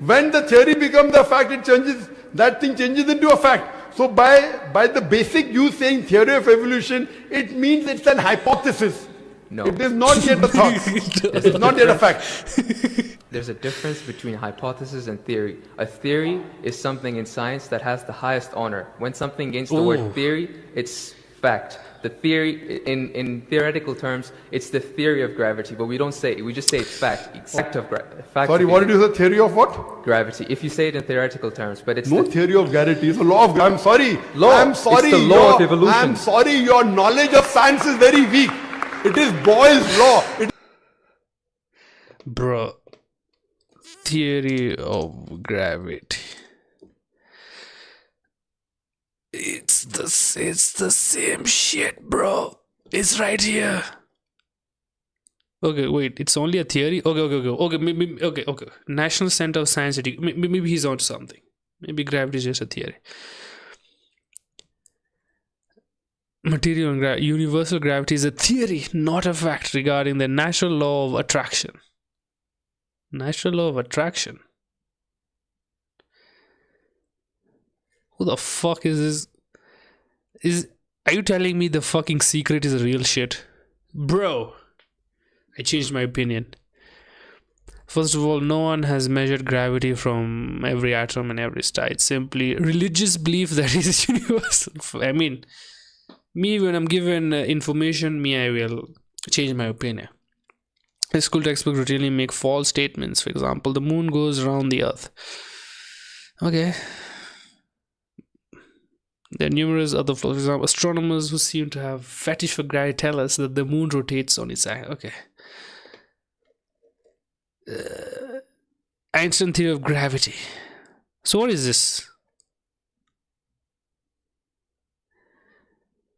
When the theory becomes a fact, it changes. That thing changes into a fact. So by the basic you saying theory of evolution, it means it's an hypothesis. No. It is not yet a thought. It's not yet a fact. There's a difference between hypothesis and theory. A theory is something in science that has the highest honor. When something gains the word theory, it's fact. The theory, in theoretical terms, it's the theory of gravity, but we don't say it. We just say it's fact. Fact of fact. Sorry, what did you say? Theory of what? Gravity. If you say it in theoretical terms, but it's No the theory of gravity. It's a law of gravity. I'm sorry. Law. I'm sorry. It's the law of evolution. I'm sorry. Your knowledge of science is very weak. It is Boyle's law. Bro. Theory of gravity. It's the same shit, bro. It's right here. Okay, wait. It's only a theory. Okay. Maybe. Okay. National Center of Science. Maybe he's on something. Maybe gravity is just a theory. Material and universal gravity is a theory, not a fact, regarding the natural law of attraction. Natural law of attraction. Who the fuck is this? Are you telling me the fucking secret is real shit? Bro, I changed my opinion. First of all, no one has measured gravity from every atom and every star. It's simply religious belief that is universal. I mean, me, when I'm given information, I will change my opinion. The school textbook routinely make false statements. For example, the moon goes around the earth. Okay. There are numerous other flaws. For example, astronomers who seem to have fetish for gravity tell us that the moon rotates on its axis. Okay. Einstein theory of gravity. So what is this?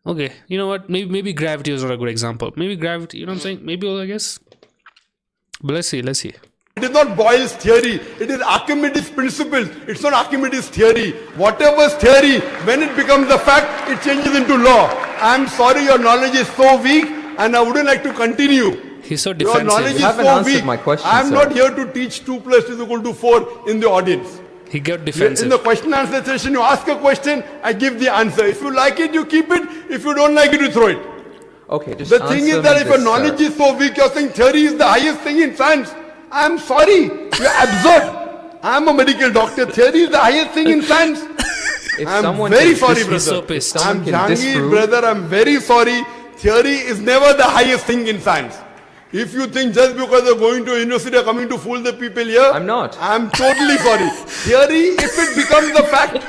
Okay, you know what? Maybe gravity was not a good example. Maybe gravity, you know what I'm saying? Maybe, I guess. But let's see. It is not Boyle's theory. It is Archimedes' principles. It's not Archimedes' theory. Whatever's theory, when it becomes a fact, it changes into law. I'm sorry your knowledge is so weak and I wouldn't like to continue. He's so Your defensive. knowledge is haven't so answered weak. my question, I'm sir. not here to teach 2 + 2 = 4 in the audience. He got defensive. In the question answer session, you ask a question, I give the answer. If you like it, you keep it. If you don't like it, you throw it. Okay, just The thing is that if your knowledge is so weak, you're saying theory is the highest thing in science. I'm sorry, you're absurd. I'm a medical doctor. Theory is the highest thing in science. If I'm someone very can sorry, dis- brother. so pissed. I'm Someone can Jahangir, disprove- brother. I'm very sorry. Theory is never the highest thing in science. If you think just because you're going to a university, you're coming to fool the people here, I'm not. I'm totally sorry. Theory, if it becomes a fact,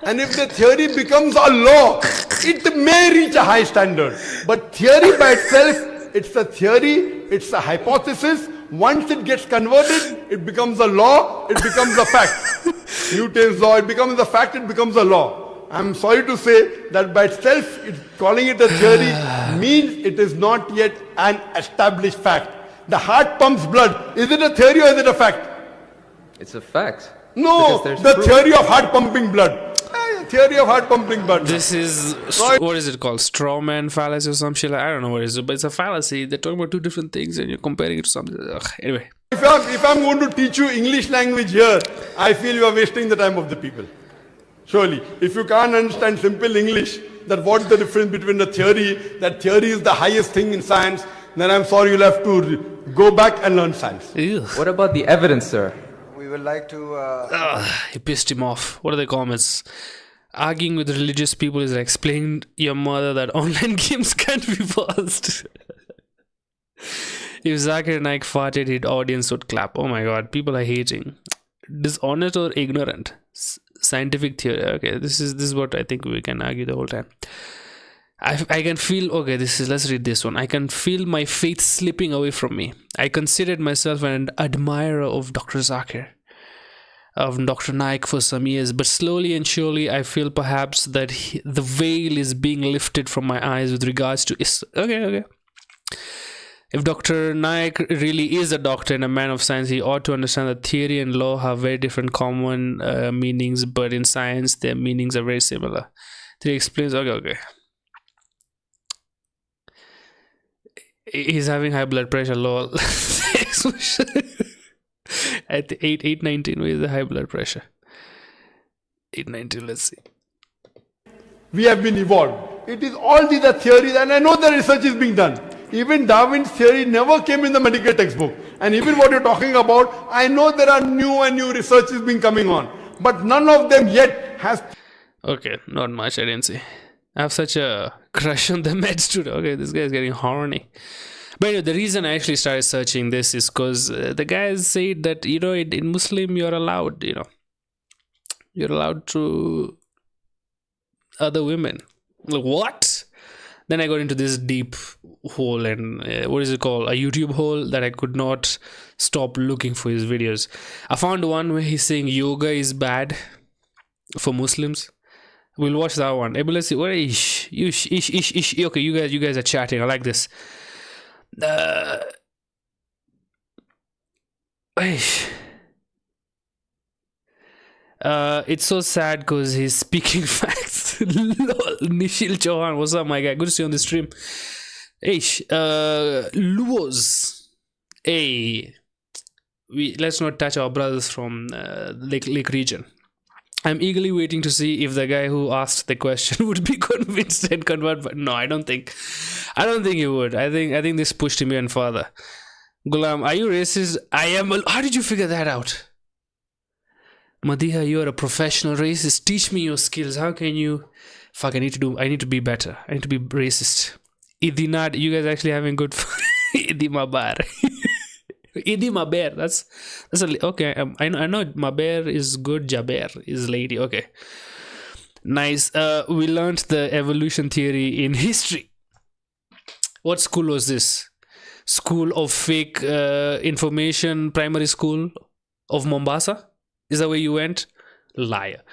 and if the theory becomes a law, it may reach a high standard. But theory by itself, it's a theory, it's a hypothesis. Once it gets converted, it becomes a law, it becomes a fact. Newton's law, it becomes a fact, it becomes a law. I'm sorry to say that by itself, calling it a theory means it is not yet an established fact. The heart pumps blood. Is it a theory or is it a fact? It's a fact. No, Because there's the proof. theory of heart pumping blood. Theory of heart pumping blood. This is, Right. what is it called? Straw man fallacy or some shit? I don't know what it is, but it's a fallacy. They're talking about 2 different things and you're comparing it to something. Ugh. Anyway. If I'm going to teach you English language here, I feel you are wasting the time of the people. Surely, if you can't understand simple English, that what's the difference between the theory, that theory is the highest thing in science, then I'm sorry you'll have to go back and learn science. Ew. What about the evidence, sir? We would like to. He pissed him off. What are the comments? Arguing with religious people is like explain your mother that online games can't be paused. If Zakir Naik farted, his audience would clap. Oh my god, people are hating. Dishonest or ignorant? Scientific theory. Okay, this is what I think we can argue the whole time. I can feel, okay, let's read this one. I can feel my faith slipping away from me. I considered myself an admirer of Dr. Zakir, of Dr. Naik for some years, but slowly and surely I feel perhaps that the veil is being lifted from my eyes with regards to okay. If Dr. Naik really is a doctor and a man of science, he ought to understand that theory and law have very different common meanings, but in science their meanings are very similar. He explains, okay. He's having high blood pressure, lol. At 819, where is the high blood pressure? 819, let's see. We have been evolved. It is all these are theories, and I know the research is being done. Even Darwin's theory never came in the medical textbook. And even what you're talking about, I know there are new and new researches being coming on. But none of them yet has. Okay, not much, I didn't see. I have such a crush on the med student. Okay, this guy is getting horny. But anyway, the reason I actually started searching this is because the guys said that, in Muslim you're allowed, you're allowed to other women. Like, what? Then I got into this deep hole and what is it called? A YouTube hole that I could not stop looking for his videos. I found one where he's saying yoga is bad for Muslims. We'll watch that one. Hey, but let's see. What ish. Okay, you guys are chatting. I like this. It's so sad because he's speaking facts. Nishil Chauhan, what's up, my guy? Good to see you on the stream. Luos. Hey, let's not touch our brothers from Lake region. I'm eagerly waiting to see if the guy who asked the question would be convinced and convert. But no, I don't think he would. I think this pushed him even further. Ghulam, are you racist? I am. How did you figure that out? Madiha, you are a professional racist. Teach me your skills. How can you? Fuck, I need to be better. I need to be racist. Idinad, you guys actually having good fun. Idimabar. Idi Maber. That's okay. I know Maber is good. Jaber is lady. Okay, nice. We learned the evolution theory in history. What school was this? School of Fake Information Primary School of Mombasa? Is that where you went? Liar.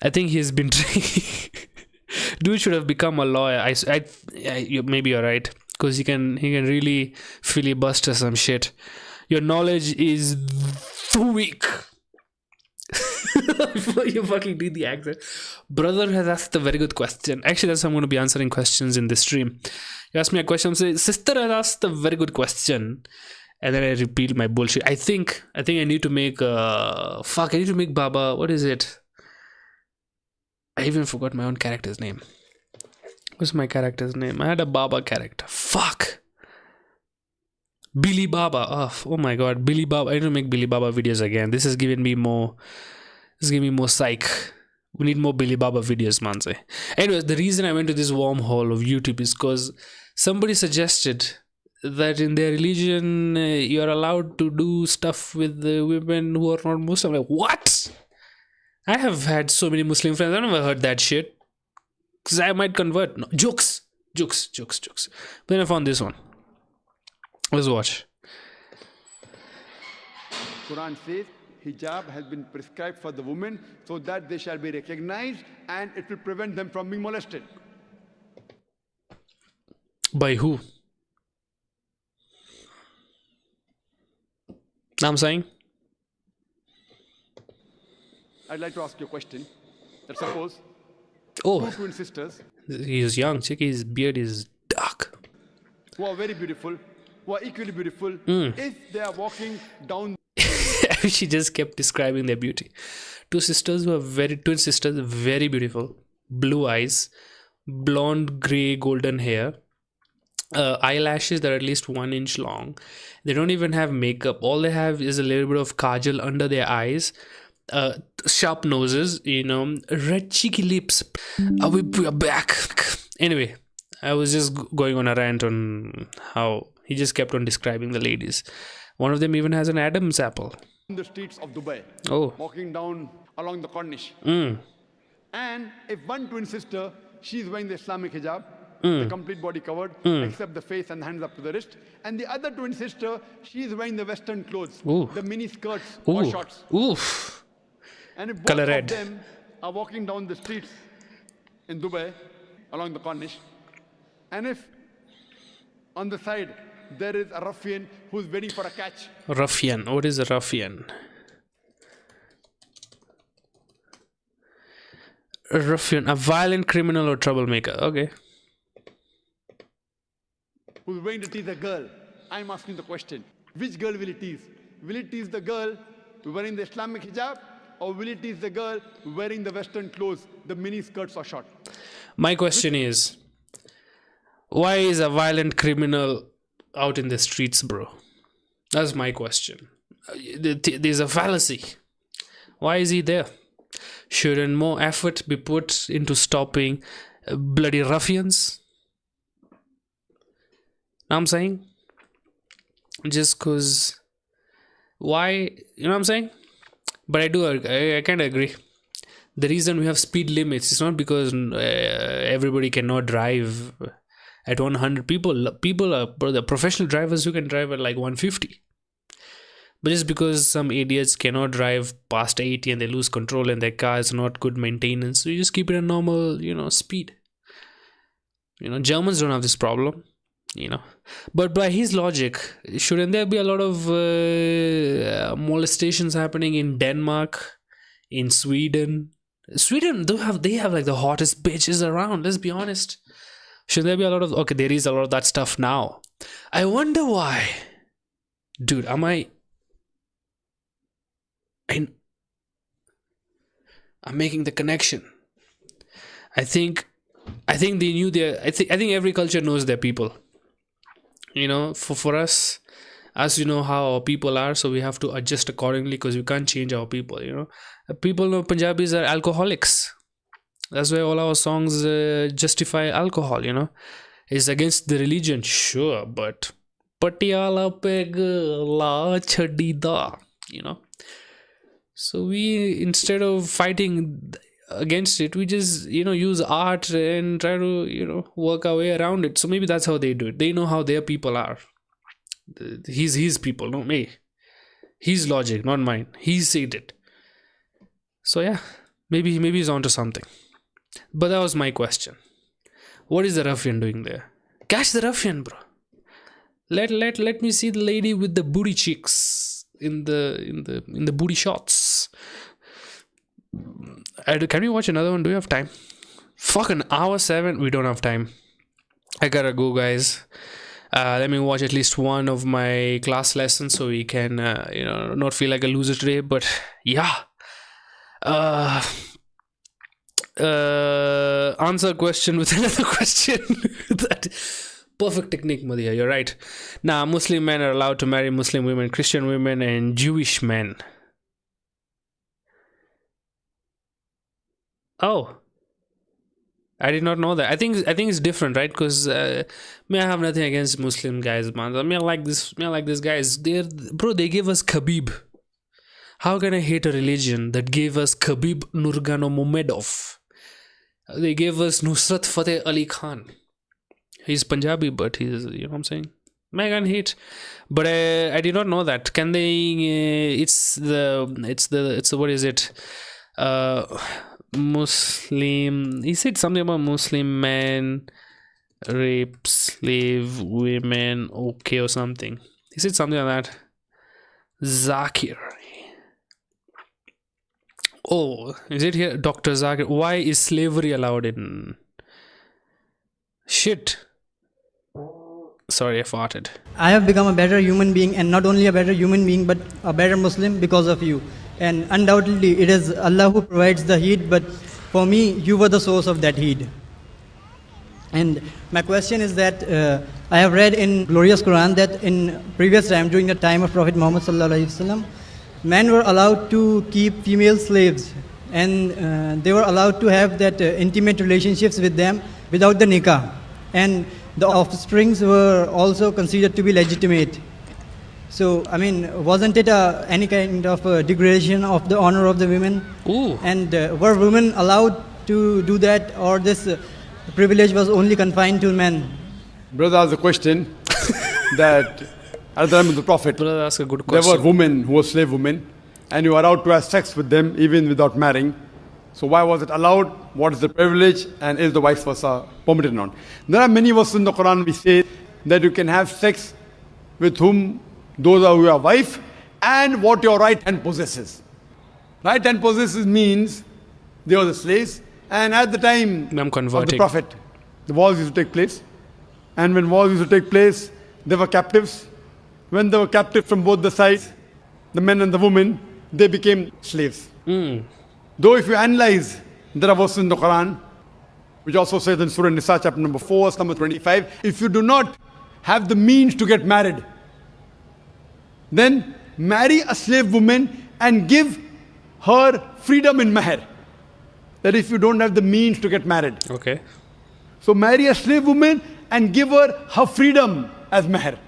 I think he's been dude should have become a lawyer. Maybe you're right, because he can really filibuster some shit. Your knowledge is too weak. You fucking did the accent. Brother has asked a very good question. Actually, that's how I'm going to be answering questions in this stream. You asked me a question, say, sister has asked a very good question, and then I repeat my bullshit. I think I need to make I need to make Baba. What is it? I even forgot my own character's name. What's my character's name? I had a Baba character. Fuck. Billy Baba. Oh my god, Billy Baba. I need to make Billy Baba videos again. This is giving me more psych. We need more Billy Baba videos, manze. Anyways, the reason I went to this wormhole of YouTube is because somebody suggested that in their religion you're allowed to do stuff with the women who are not Muslim. I'm like, what? I have had so many Muslim friends. I never heard that shit. Because I might convert. No, jokes. But then I found this one. Let's watch. Quran says hijab has been prescribed for the women so that they shall be recognized and it will prevent them from being molested. By who? Know what I'm saying? I'd like to ask you a question. Let's suppose Oh, two twin sisters he's young. Check his beard is dark. who are very beautiful, who are equally beautiful, if they are walking down She just kept describing their beauty. Twin sisters, very beautiful. Blue eyes, blonde, grey, golden hair. Eyelashes that are at least 1 inch long. They don't even have makeup. All they have is a little bit of kajal under their eyes. Sharp noses, red cheeky lips. We are back. Anyway, I was just going on a rant on how he just kept on describing the ladies. One of them even has an Adam's apple. the streets of Dubai, Oh. walking down along the Corniche. Mm. And if one twin sister, she's wearing the Islamic hijab, the complete body covered, except the face and hands up to the wrist. And the other twin sister, she's wearing the Western clothes, Ooh. the mini skirts or Ooh. shorts. Oof. And if both Color of red. them are walking down the streets in Dubai, along the Corniche, and if on the side there is a ruffian who's waiting for a catch, Ruffian. What is a ruffian? A ruffian. A violent criminal or troublemaker. Okay. who's waiting to tease a girl, I'm asking the question, which girl will it tease? Will it tease the girl wearing the Islamic hijab, or will it tease the girl wearing the Western clothes, the mini skirts or short? My question is, why is a violent criminal out in the streets, bro? That's my question. There's a fallacy. Why is he there? Shouldn't more effort be put into stopping bloody ruffians? Know what I'm saying? Just cause why, you know what I'm saying? But I kind of agree. The reason we have speed limits is not because everybody cannot drive at 100. People are the professional drivers who can drive at like 150. But just because some idiots cannot drive past 80 and they lose control and their car is not good maintenance, so you just keep it a normal, speed. Germans don't have this problem. But by his logic, shouldn't there be a lot of molestations happening in Denmark, in Sweden? Sweden they have like the hottest bitches around, let's be honest. Should there be a lot of, okay, there is a lot of that stuff now. I wonder why. Dude, I'm making the connection. I think they knew I think every culture knows their people. For us, as you know how our people are, so we have to adjust accordingly because we can't change our people. People know Punjabis are alcoholics. That's why all our songs justify alcohol. It's against the religion, sure, but Patiala peg la chadida, you know. So we, instead of fighting against it, we just, use art and try to, work our way around it. So maybe that's how they do it. They know how their people are. He's his people, not me. His logic, not mine. He said it. So yeah, maybe he's onto something. But that was my question. What is the ruffian doing there? Catch the ruffian, bro. Let me see the lady with the booty cheeks in the booty shots. Can we watch another one? Do we have time? Fucking hour 7. We don't have time. I gotta go, guys. Let me watch at least one of my class lessons so we can, not feel like a loser today. But yeah. Answer a question with another question. That perfect technique, Madhya. You're right. Now, Muslim men are allowed to marry Muslim women, Christian women, and Jewish men. Oh, I did not know that. I think it's different, right? Because I have nothing against Muslim guys, man. I like this guys. They gave us Khabib. How can I hate a religion that gave us Khabib Nurmagomedov? They gave us Nusrat Fateh Ali Khan. He's Punjabi, but he's, what I'm saying? I can't hate. But I did not know that. Can they? It's what is it? Muslim. He said something about Muslim men rape slave women. Okay, or something. He said something like that. Zakir. Oh, is it here? Dr. Zakir. Why is slavery allowed in? Shit. Sorry, I farted. I have become a better human being, and not only a better human being, but a better Muslim because of you. And undoubtedly, it is Allah who provides the heat, but for me, you were the source of that heat. And my question is that I have read in glorious Quran that in previous time, during the time of Prophet Muhammad sallallahu alaihi wasallam, men were allowed to keep female slaves, and they were allowed to have that intimate relationships with them without the nikah, and the offsprings were also considered to be legitimate. So, I mean, wasn't it any kind of degradation of the honor of the women? Ooh. And were women allowed to do that, or this privilege was only confined to men? Brother asked a question that at the time of the Prophet, Brother, ask a good there question. were women who were slave women, and you were allowed to have sex with them even without marrying. So why was it allowed? What is the privilege? And is the vice versa permitted or not? There are many verses in the Quran which say that you can have sex with whom those are your wife and what your right hand possesses. Right hand possesses means they were the slaves, and at the time I'm of converting. the Prophet, the wars used to take place. And when wars used to take place, there were captives. When they were captive from both the sides, the men and the women, they became slaves. Though if you analyze, there are verses in the Quran, which also says in Surah Nisa chapter number 4, verse number 25, if you do not have the means to get married, then marry a slave woman and give her freedom in mahr. That if you don't have the means to get married. Okay. So marry a slave woman and give her freedom as mahr.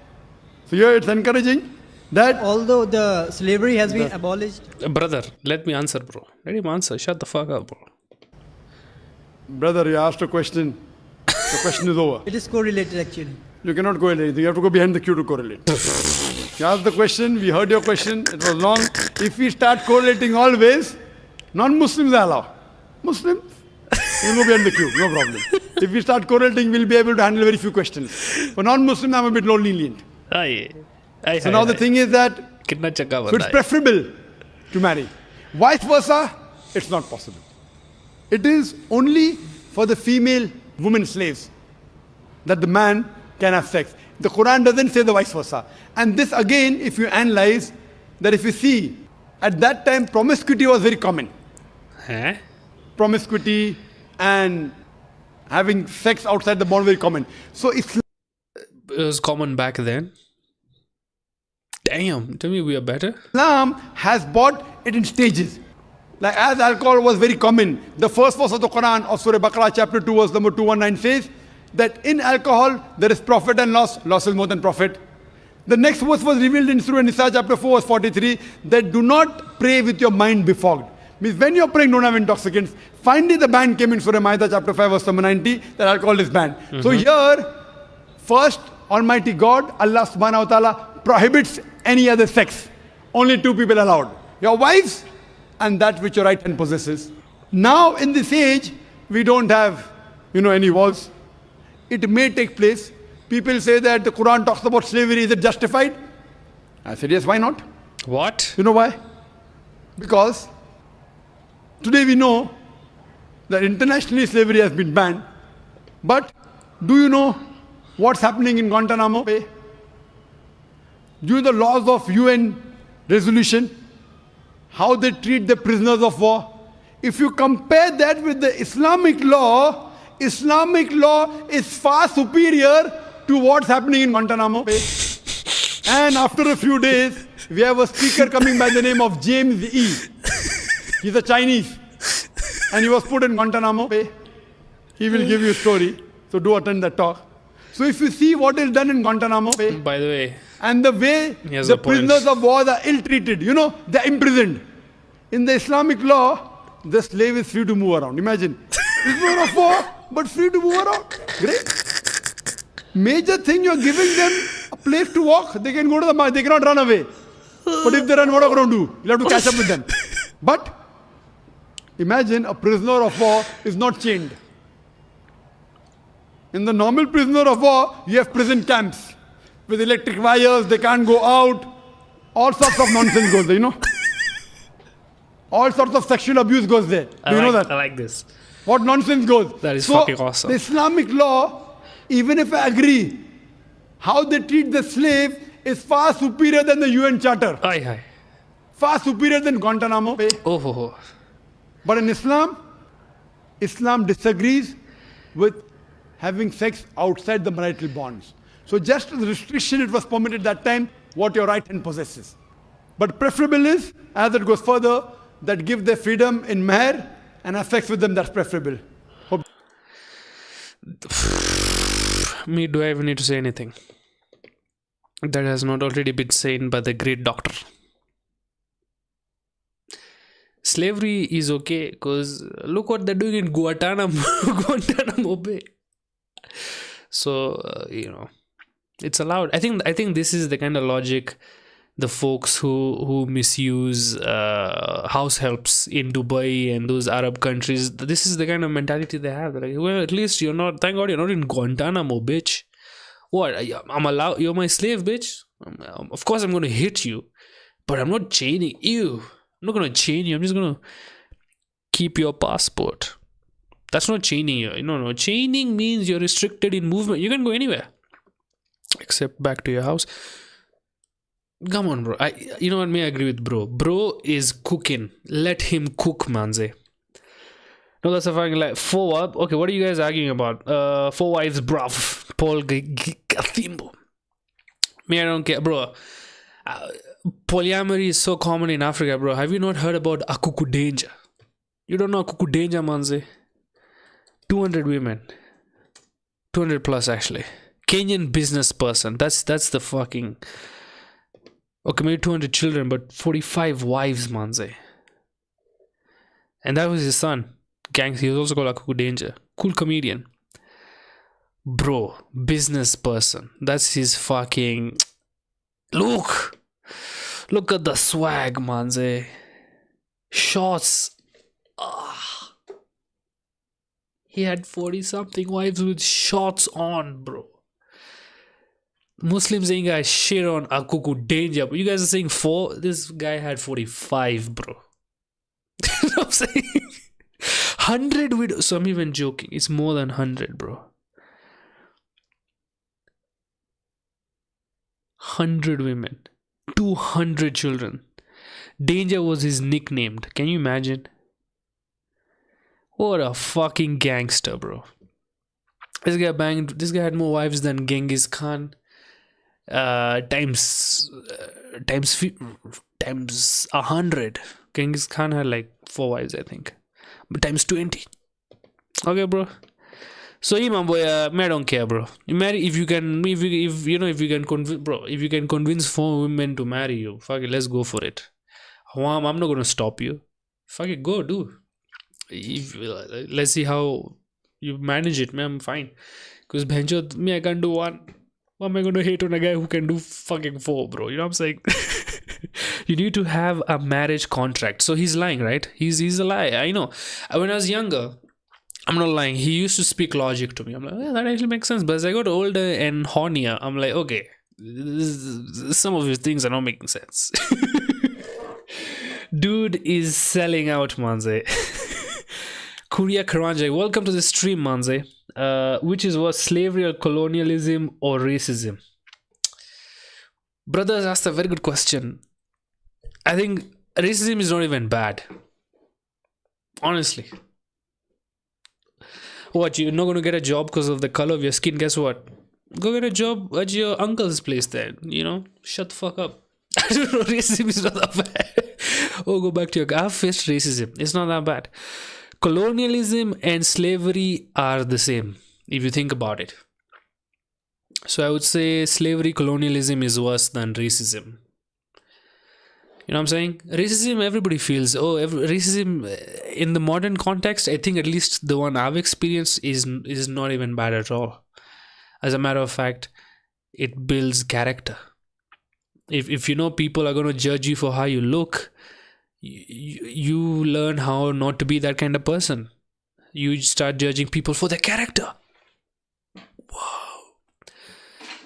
So here it's encouraging that Although the slavery has been abolished. Brother, let me answer, bro. Let him answer. Shut the fuck up, bro. brother, you asked a question. The question is over. It is correlated actually. You cannot correlate. You have to go behind the queue to correlate. You asked the question, we heard your question, it was long. If we start correlating always, non-Muslims are allowed. Muslims, we'll go behind the queue, no problem. If we start correlating, we'll be able to handle very few questions. For non-Muslims, I'm a bit more lenient. So now the thing is that so it's preferable to marry. Vice versa, it's not possible. It is only for the female women slaves that the man can have sex. The Quran doesn't say the vice versa. And this again, if you analyze, that if you see, at that time promiscuity was very common. Huh? Promiscuity and having sex outside the bond very common. So Islam It was common back then. Damn, tell me we are better. has brought it in stages. Like as alcohol was very common, the first verse of the Quran of Surah Baqarah chapter 2 verse number 219 says that in alcohol there is profit and loss. Loss is more than profit. The next verse was revealed in Surah Nisa chapter 4 verse 43 that do not pray with your mind befogged. Means when you're praying, don't have intoxicants. Finally, the ban came in Surah Ma'idah chapter 5 verse number 90 that alcohol is banned. So here, first, Almighty God, Allah subhanahu wa ta'ala prohibits any other sex. Only two people allowed. Your wives and that which your right hand possesses. Now in this age, we don't have, any walls. It may take place. People say that the Quran talks about slavery. Is it justified? I said, yes, why not? What? You know why? Because today we know that internationally slavery has been banned. But do you know what's happening in Guantanamo Bay? Do you know the laws of UN resolution? How they treat the prisoners of war? If you compare that with the Islamic law is far superior to what's happening in Guantanamo Bay. And after a few days, we have a speaker coming by the name of James E. He's a Chinese. And he was put in Guantanamo Bay. He will give you a story. So do attend that talk. So if you see what is done in Guantanamo Bay, By the way, and the way he has the a point. prisoners of war are ill-treated, they're imprisoned. In the Islamic law, the slave is free to move around. Imagine, prisoner of war, but free to move around. Great. Major thing, you're giving them a place to walk. They can go to the market. They cannot run away. But if they run, what are you going to do? You'll have to catch up with them. But imagine a prisoner of war is not chained. In the normal prisoner of war, you have prison camps with electric wires. They can't go out. All sorts of nonsense goes there, All sorts of sexual abuse goes there. Do you know that? I like this. What nonsense goes? That is fucking awesome. The Islamic law, even if I agree, how they treat the slave is far superior than the UN Charter. Aye. Far superior than Guantanamo Bay. Oh. But in Islam disagrees with having sex outside the marital bonds. So just as a restriction, it was permitted that time, what your right hand possesses. But preferable is, as it goes further, that give their freedom in mahr and have sex with them, that's preferable. Hope Me, do I even need to say anything that has not already been said by the great doctor? Slavery is okay because look what they're doing in Guantanamo Bay. So it's allowed. I think this is the kind of logic the folks who misuse house helps in Dubai and those Arab countries. This is the kind of mentality they have. They're like, well, at least you're not. Thank God you're not in Guantanamo, bitch. What? I'm allowed. You're my slave, bitch. Of course I'm going to hit you, but I'm not chaining you. I'm not going to chain you. I'm just going to keep your passport. That's not chaining you. No. Chaining means you're restricted in movement. You can go anywhere except back to your house. Come on, bro. You know what? May I agree with bro. Bro is cooking. Let him cook, manze. No, that's a fucking lie. Okay, what are you guys arguing about? 4 wives, bruv. Paul Gathimbo. Me, I don't care, bro. Polyamory is so common in Africa, bro. Have you not heard about Akuku danger? You don't know Akuku danger, manze. 200 women. 200 plus, actually. Kenyan business person. That's the fucking... Okay, maybe 200 children, but 45 wives, manze. And that was his son. Gangs. He was also called Akuku Danger. Cool comedian. Bro, business person. That's his fucking... Look at the swag, manze. Shots. He had 40-something wives with shots on, bro. Muslims saying guys shit on Akuku Danger, but you guys are saying 4. This guy had 45, bro. You know what I'm saying? 100 widows. So I'm even joking. It's more than 100, bro. 100 women. 200 children. Danger was his nickname. Can you imagine? What a fucking gangster, bro. This guy had more wives than Genghis Khan. Times 100. Genghis Khan had like 4 wives, I think. But times 20. Okay, bro. So, Imam boy, I don't care, bro. You marry if you can, if you can convince, bro, if you can convince 4 women to marry you, fuck it, let's go for it. I'm not gonna stop you. Fuck it, go do. If, let's see how you manage it, man. I'm fine. Because Benjo, me, I can't do one. Why am I gonna hate on a guy who can do fucking 4, bro? You know what I'm saying? You need to have a marriage contract. So he's lying, right? He's a lie. I know. When I was younger, I'm not lying. He used to speak logic to me. I'm like, yeah, that actually makes sense. But as I got older and hornier, I'm like, okay, some of his things are not making sense. Dude is selling out, Manze. Kuria Karanje, welcome to the stream, Manze. Which is what, slavery or colonialism or racism? Brothers asked a very good question. I think racism is not even bad. Honestly. What, you're not going to get a job because of the color of your skin? Guess what? Go get a job at your uncle's place then. Shut the fuck up. Racism is not that bad. Go back to your... I've faced racism. It's not that bad. Colonialism and slavery are the same, if you think about it. So I would say slavery, colonialism is worse than racism. You know what I'm saying? Racism, everybody feels. Racism in the modern context, I think at least the one I've experienced is not even bad at all. As a matter of fact, it builds character. If people are going to judge you for how you look, you learn how not to be that kind of person. You start judging people for their character. Wow.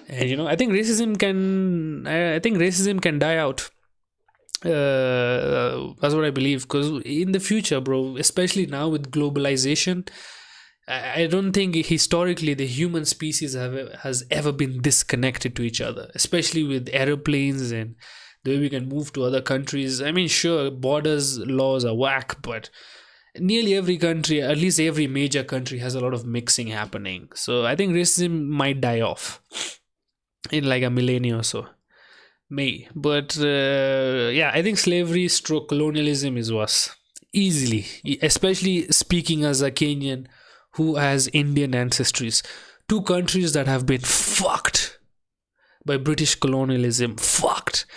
And I think racism can die out. That's what I believe. Because in the future, bro, especially now with globalization, I don't think historically the human species has ever been disconnected to each other, especially with aeroplanes and the way we can move to other countries. I mean, sure, borders laws are whack, but nearly every country, at least every major country, has a lot of mixing happening. So I think racism might die off in like a millennia or so. But I think slavery / colonialism is worse. Easily. Especially speaking as a Kenyan who has Indian ancestries. 2 countries that have been fucked by British colonialism. Fucked.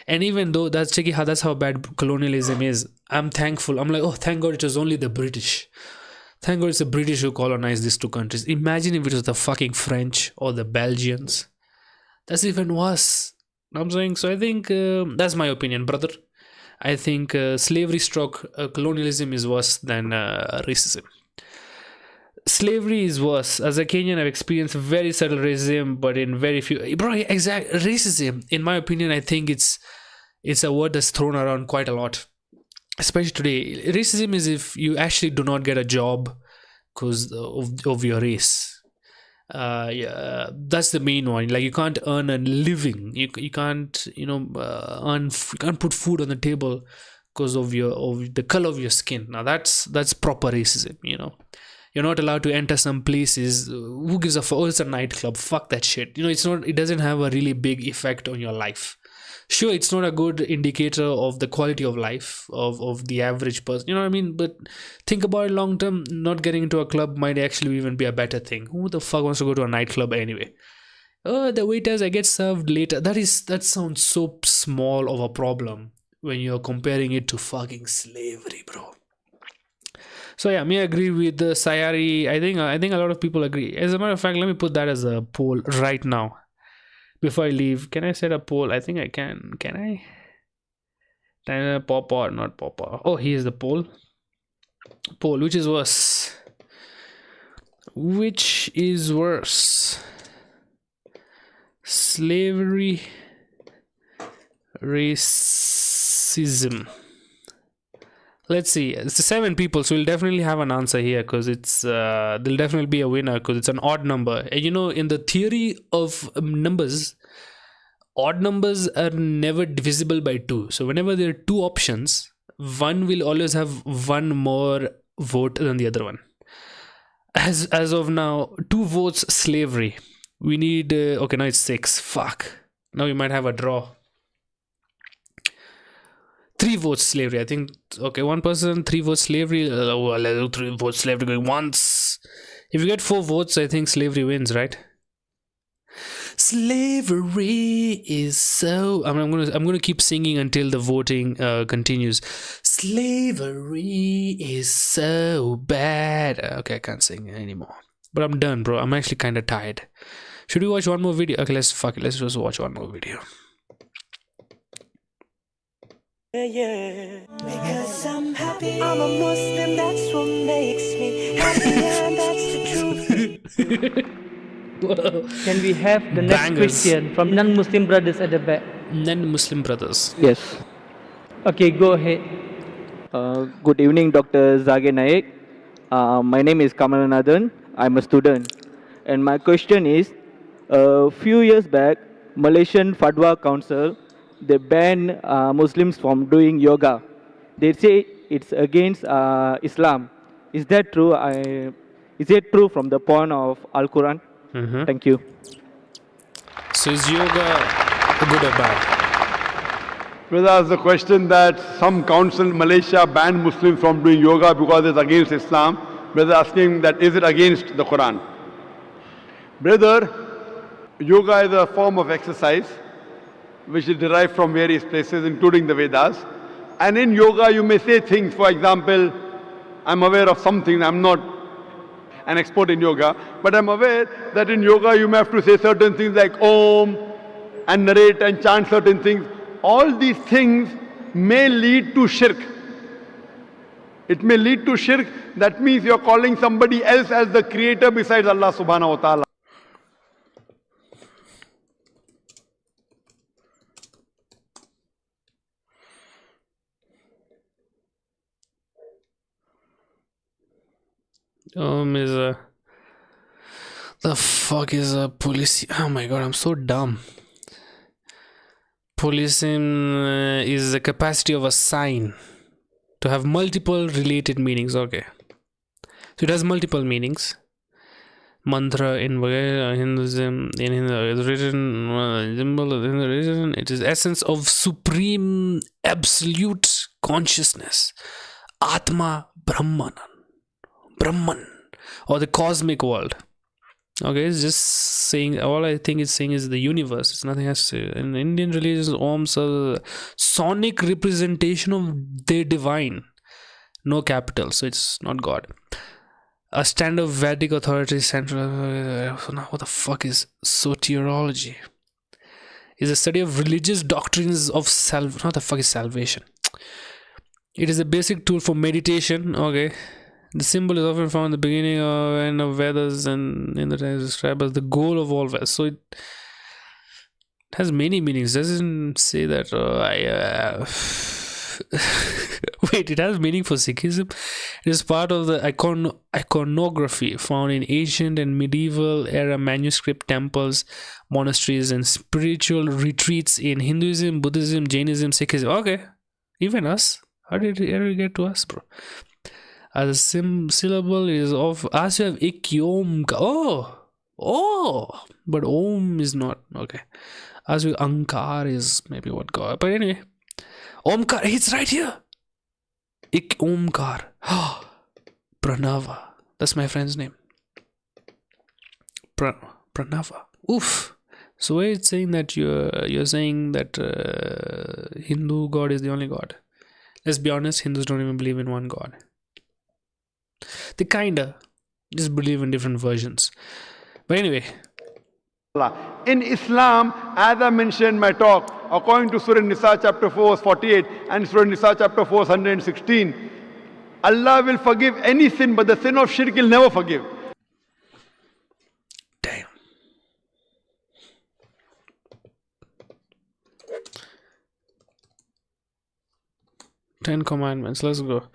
And even though that's how bad colonialism is, I'm thankful. I'm like, oh, thank God it was only the British. Thank God it's the British who colonized these 2 countries. Imagine if it was the fucking French or the Belgians. That's even worse. You know what I'm saying? So I think that's my opinion, brother. I think slavery / colonialism is worse than racism. Slavery is worse. As a Kenyan, I've experienced very subtle racism, but in very few... Bro, racism, in my opinion, I think it's a word that's thrown around quite a lot. Especially today. Racism is if you actually do not get a job because of your race. That's the main one. Like, you can't earn a living. You can't, you can't put food on the table because of the color of your skin. Now that's proper racism. You're not allowed to enter some places. Who gives a fuck? Oh, it's a nightclub. Fuck that shit. It doesn't have a really big effect on your life. Sure, it's not a good indicator of the quality of life of the average person. You know what I mean? But think about it long term. Not getting into a club might actually even be a better thing. Who the fuck wants to go to a nightclub anyway? Oh, the waiters, I get served later. That sounds so small of a problem when you're comparing it to fucking slavery, bro. So yeah, me agree with the Sayari. I think a lot of people agree. As a matter of fact, let me put that as a poll right now. Before I leave, can I set a poll? I think I can. Can I? Papa, not Papa. Oh, here's the poll. Poll, which is worse? Which is worse? Slavery, racism. Let's see. It's 7 people, so we'll definitely have an answer here because there'll definitely be a winner because it's an odd number. And in the theory of numbers, odd numbers are never divisible by 2. So whenever there are 2 options, one will always have one more vote than the other one. As of now, 2 votes slavery. We need okay, now it's 6. Fuck. Now we might have a draw. 3 votes slavery. I think, okay, 1 person, 3 votes slavery. 3 votes slavery going once. If you get 4 votes, I think slavery wins, right? Slavery is so. I'm gonna keep singing until the voting continues. Slavery is so bad. Okay, I can't sing anymore. But I'm done, bro. I'm actually kind of tired. Should we watch one more video? Okay, let's just watch one more video. Because I'm happy, I'm a Muslim, that's what makes me happy, and that's the truth. Can we have the next Bangers. Christian from non-Muslim brothers at the back? Non-Muslim brothers. Yes. Okay, go ahead. Good evening, Dr. Zage Naik. My name is Kamalanathan. I'm a student. And my question is, a few years back, Malaysian Fatwa Council, they banned Muslims from doing yoga. They say it's against Islam. Is that true? Is it true from the point of Al-Quran? Thank you. So is yoga good or bad? Brother asked the question that some council in Malaysia banned Muslims from doing yoga because it's against Islam. Brother asking that is it against the Quran? Brother, yoga is a form of exercise which is derived from various places, including the Vedas. And in yoga you may say things, for example, I'm aware of something, I'm not an expert in yoga, but I'm aware that in yoga you may have to say certain things like Om and narrate and chant certain things. All these things may lead to shirk. It may lead to shirk. That means you're calling somebody else as the creator besides Allah subhanahu wa ta'ala. Is a. The fuck is a police? Oh my god, I'm so dumb. Policing is the capacity of a sign to have multiple related meanings. Okay, so it has multiple meanings. Mantra in Hinduism, in Hindu, is written symbol of Hindu religion. It is essence of supreme absolute consciousness, Atma Brahman, or the cosmic world. Okay, it's just saying, all I think it's saying is the universe. It's nothing else to say. In Indian religions, Om's a sonic representation of the divine. No capital, so it's not God. A stand of Vedic authority central. What the fuck is soteriology? Is a study of religious doctrines of what the fuck is salvation? It is a basic tool for meditation. Okay. The symbol is often found in the beginning of end of Vedas and in the times described as the goal of all Vedas. So it has many meanings. It doesn't say that. Wait, it has meaning for Sikhism. It is part of the iconography found in ancient and medieval era manuscript temples, monasteries, and spiritual retreats in Hinduism, Buddhism, Jainism, Sikhism. Okay, even us. How did it ever get to us, bro? As a syllable is of, as you have ikyom. But Om is not. Okay. As with Ankar is maybe what God. But anyway, Omkar, it's right here. Ik Omkar. Pranava. That's my friend's name. Pranava. Oof. So where it's saying that you're saying that Hindu God is the only God. Let's be honest, Hindus don't even believe in one God. They kinda just believe in different versions. But anyway. In Islam, as I mentioned in my talk, according to Surah Nisa chapter 4 verse 48 and Surah Nisa chapter 4 verse 116, Allah will forgive any sin, but the sin of shirk will never forgive. Damn. Ten Commandments, let's go.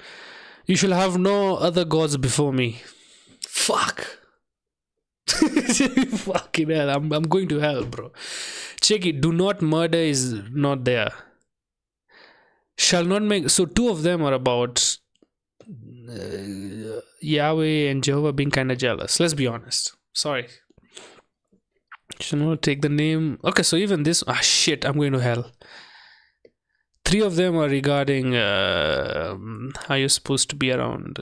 You shall have no other gods before me. Fuck. Fucking hell. I'm going to hell, bro. Check it. Do not murder is not there. Shall not make. So two of them are about Yahweh and Jehovah being kind of jealous. Let's be honest. Sorry. Shall not take the name. Okay, so even this. Shit. I'm going to hell. Three of them are regarding how you're supposed to be around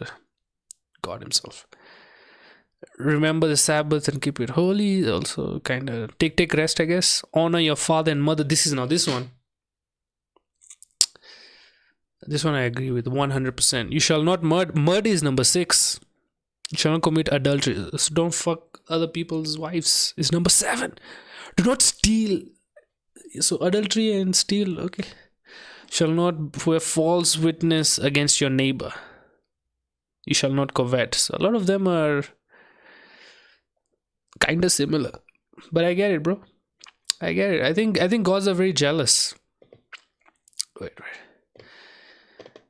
God himself. remember the Sabbath and keep it holy. Also, kind of take rest, I guess. Honor your father and mother. This is now this one. This one I agree with 100%. You shall not murder. Murder is number 6. You shall not commit adultery. So don't fuck other people's wives. Is number 7. Do not steal. So adultery and steal. Okay. Shall not bear false witness against your neighbor. You shall not covet. So a lot of them are kind of similar, but I get it, bro. I get it. I think gods are very jealous. Wait.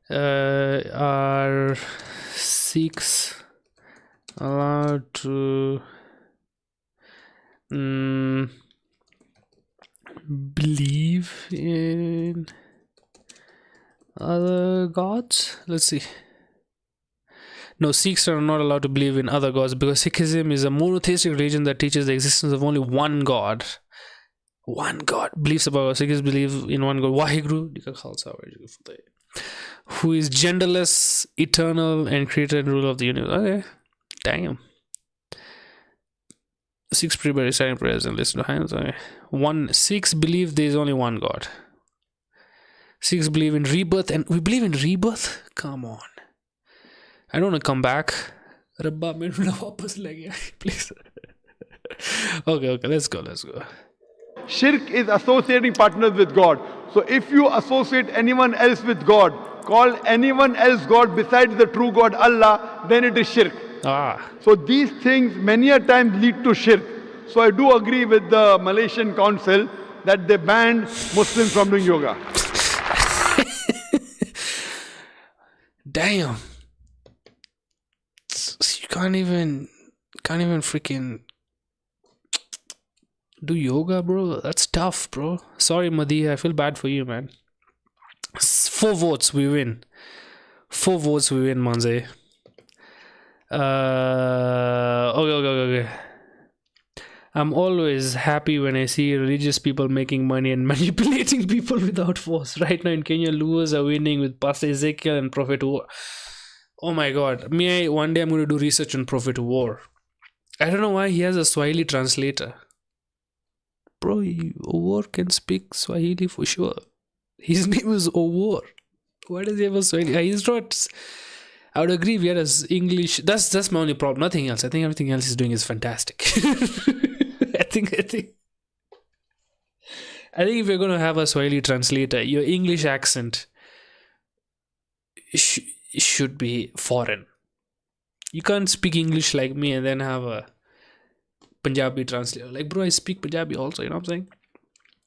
Are Sikhs allowed to believe in other gods? Let's see. No, Sikhs are not allowed to believe in other gods because Sikhism is a monotheistic religion that teaches the existence of only one God. One God. Beliefs about Sikhs believe in one God. Waheguru, who is genderless, eternal, and creator and ruler of the universe. Okay. Damn. Sikhs pray by reciting prayers and listen to hands. Okay. Sikhs believe there is only one God. Sikhs believe in rebirth, and we believe in rebirth? Come on. I don't want to come back. Please. Okay, let's go. Shirk is associating partners with God. So if you associate anyone else with God, call anyone else God besides the true God Allah, then it is shirk. So these things many a times lead to shirk. So I do agree with the Malaysian council that they banned Muslims from doing yoga. Damn. You can't even freaking do yoga, bro. That's tough, bro. Sorry, Madi. I feel bad for you, man. 4 votes, we win. 4 votes, we win, Manze. Okay. I'm always happy when I see religious people making money and manipulating people without force. Right now in Kenya, Luas are winning with Pastor Ezekiel and Prophet War. Oh my god. One day I'm going to do research on Prophet War. I don't know why he has a Swahili translator. Bro, War can speak Swahili for sure. His name is Owor. Why does he have a Swahili? He's not... I would agree if he had English. That's my only problem. Nothing else. I think everything else he's doing is fantastic. I think if you're going to have a Swahili translator, your English accent should be foreign. You can't speak English like me and then have a Punjabi translator. Like, bro, I speak Punjabi also, you know what I'm saying?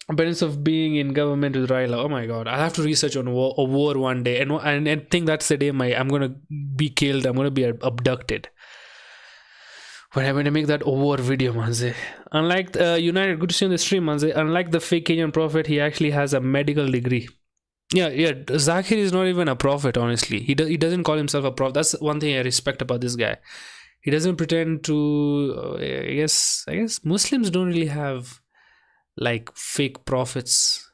But instead of being in government with Raila, oh my god, I'll have to research on war one day. And I think that's the day I'm going to be killed. I'm going to be abducted. When I make that war video, manze. Unlike United, good to see on the stream, manze. Unlike the fake Kenyan prophet, he actually has a medical degree. Yeah. Zakir is not even a prophet, honestly. He doesn't call himself a prophet. That's one thing I respect about this guy. He doesn't pretend to. I guess Muslims don't really have like fake prophets.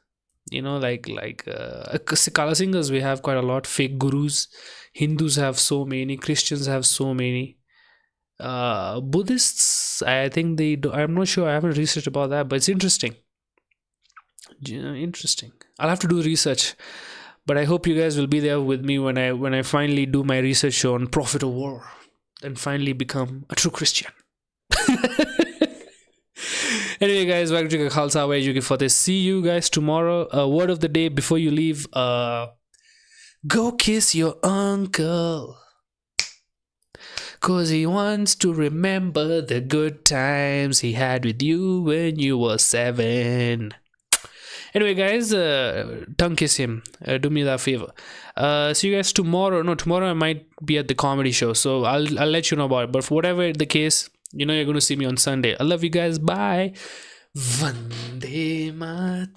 You know, like Kala singers, we have quite a lot. Fake gurus. Hindus have so many. Christians have so many. Buddhists, I think they do. I'm not sure. I haven't researched about that, but it's interesting. Interesting. I'll have to do research, but I hope you guys will be there with me when I finally do my research show on Prophet of War and finally become a true Christian. Anyway, guys, see you guys tomorrow. Word of the day before you leave: go kiss your uncle. 'Cause he wants to remember the good times he had with you when you were 7. Anyway, guys, tongue kiss him. Do me that favor. See you guys tomorrow. No, tomorrow I might be at the comedy show, so I'll let you know about it. But for whatever the case, you know you're going to see me on Sunday. I love you guys. Bye. Vande Mataram.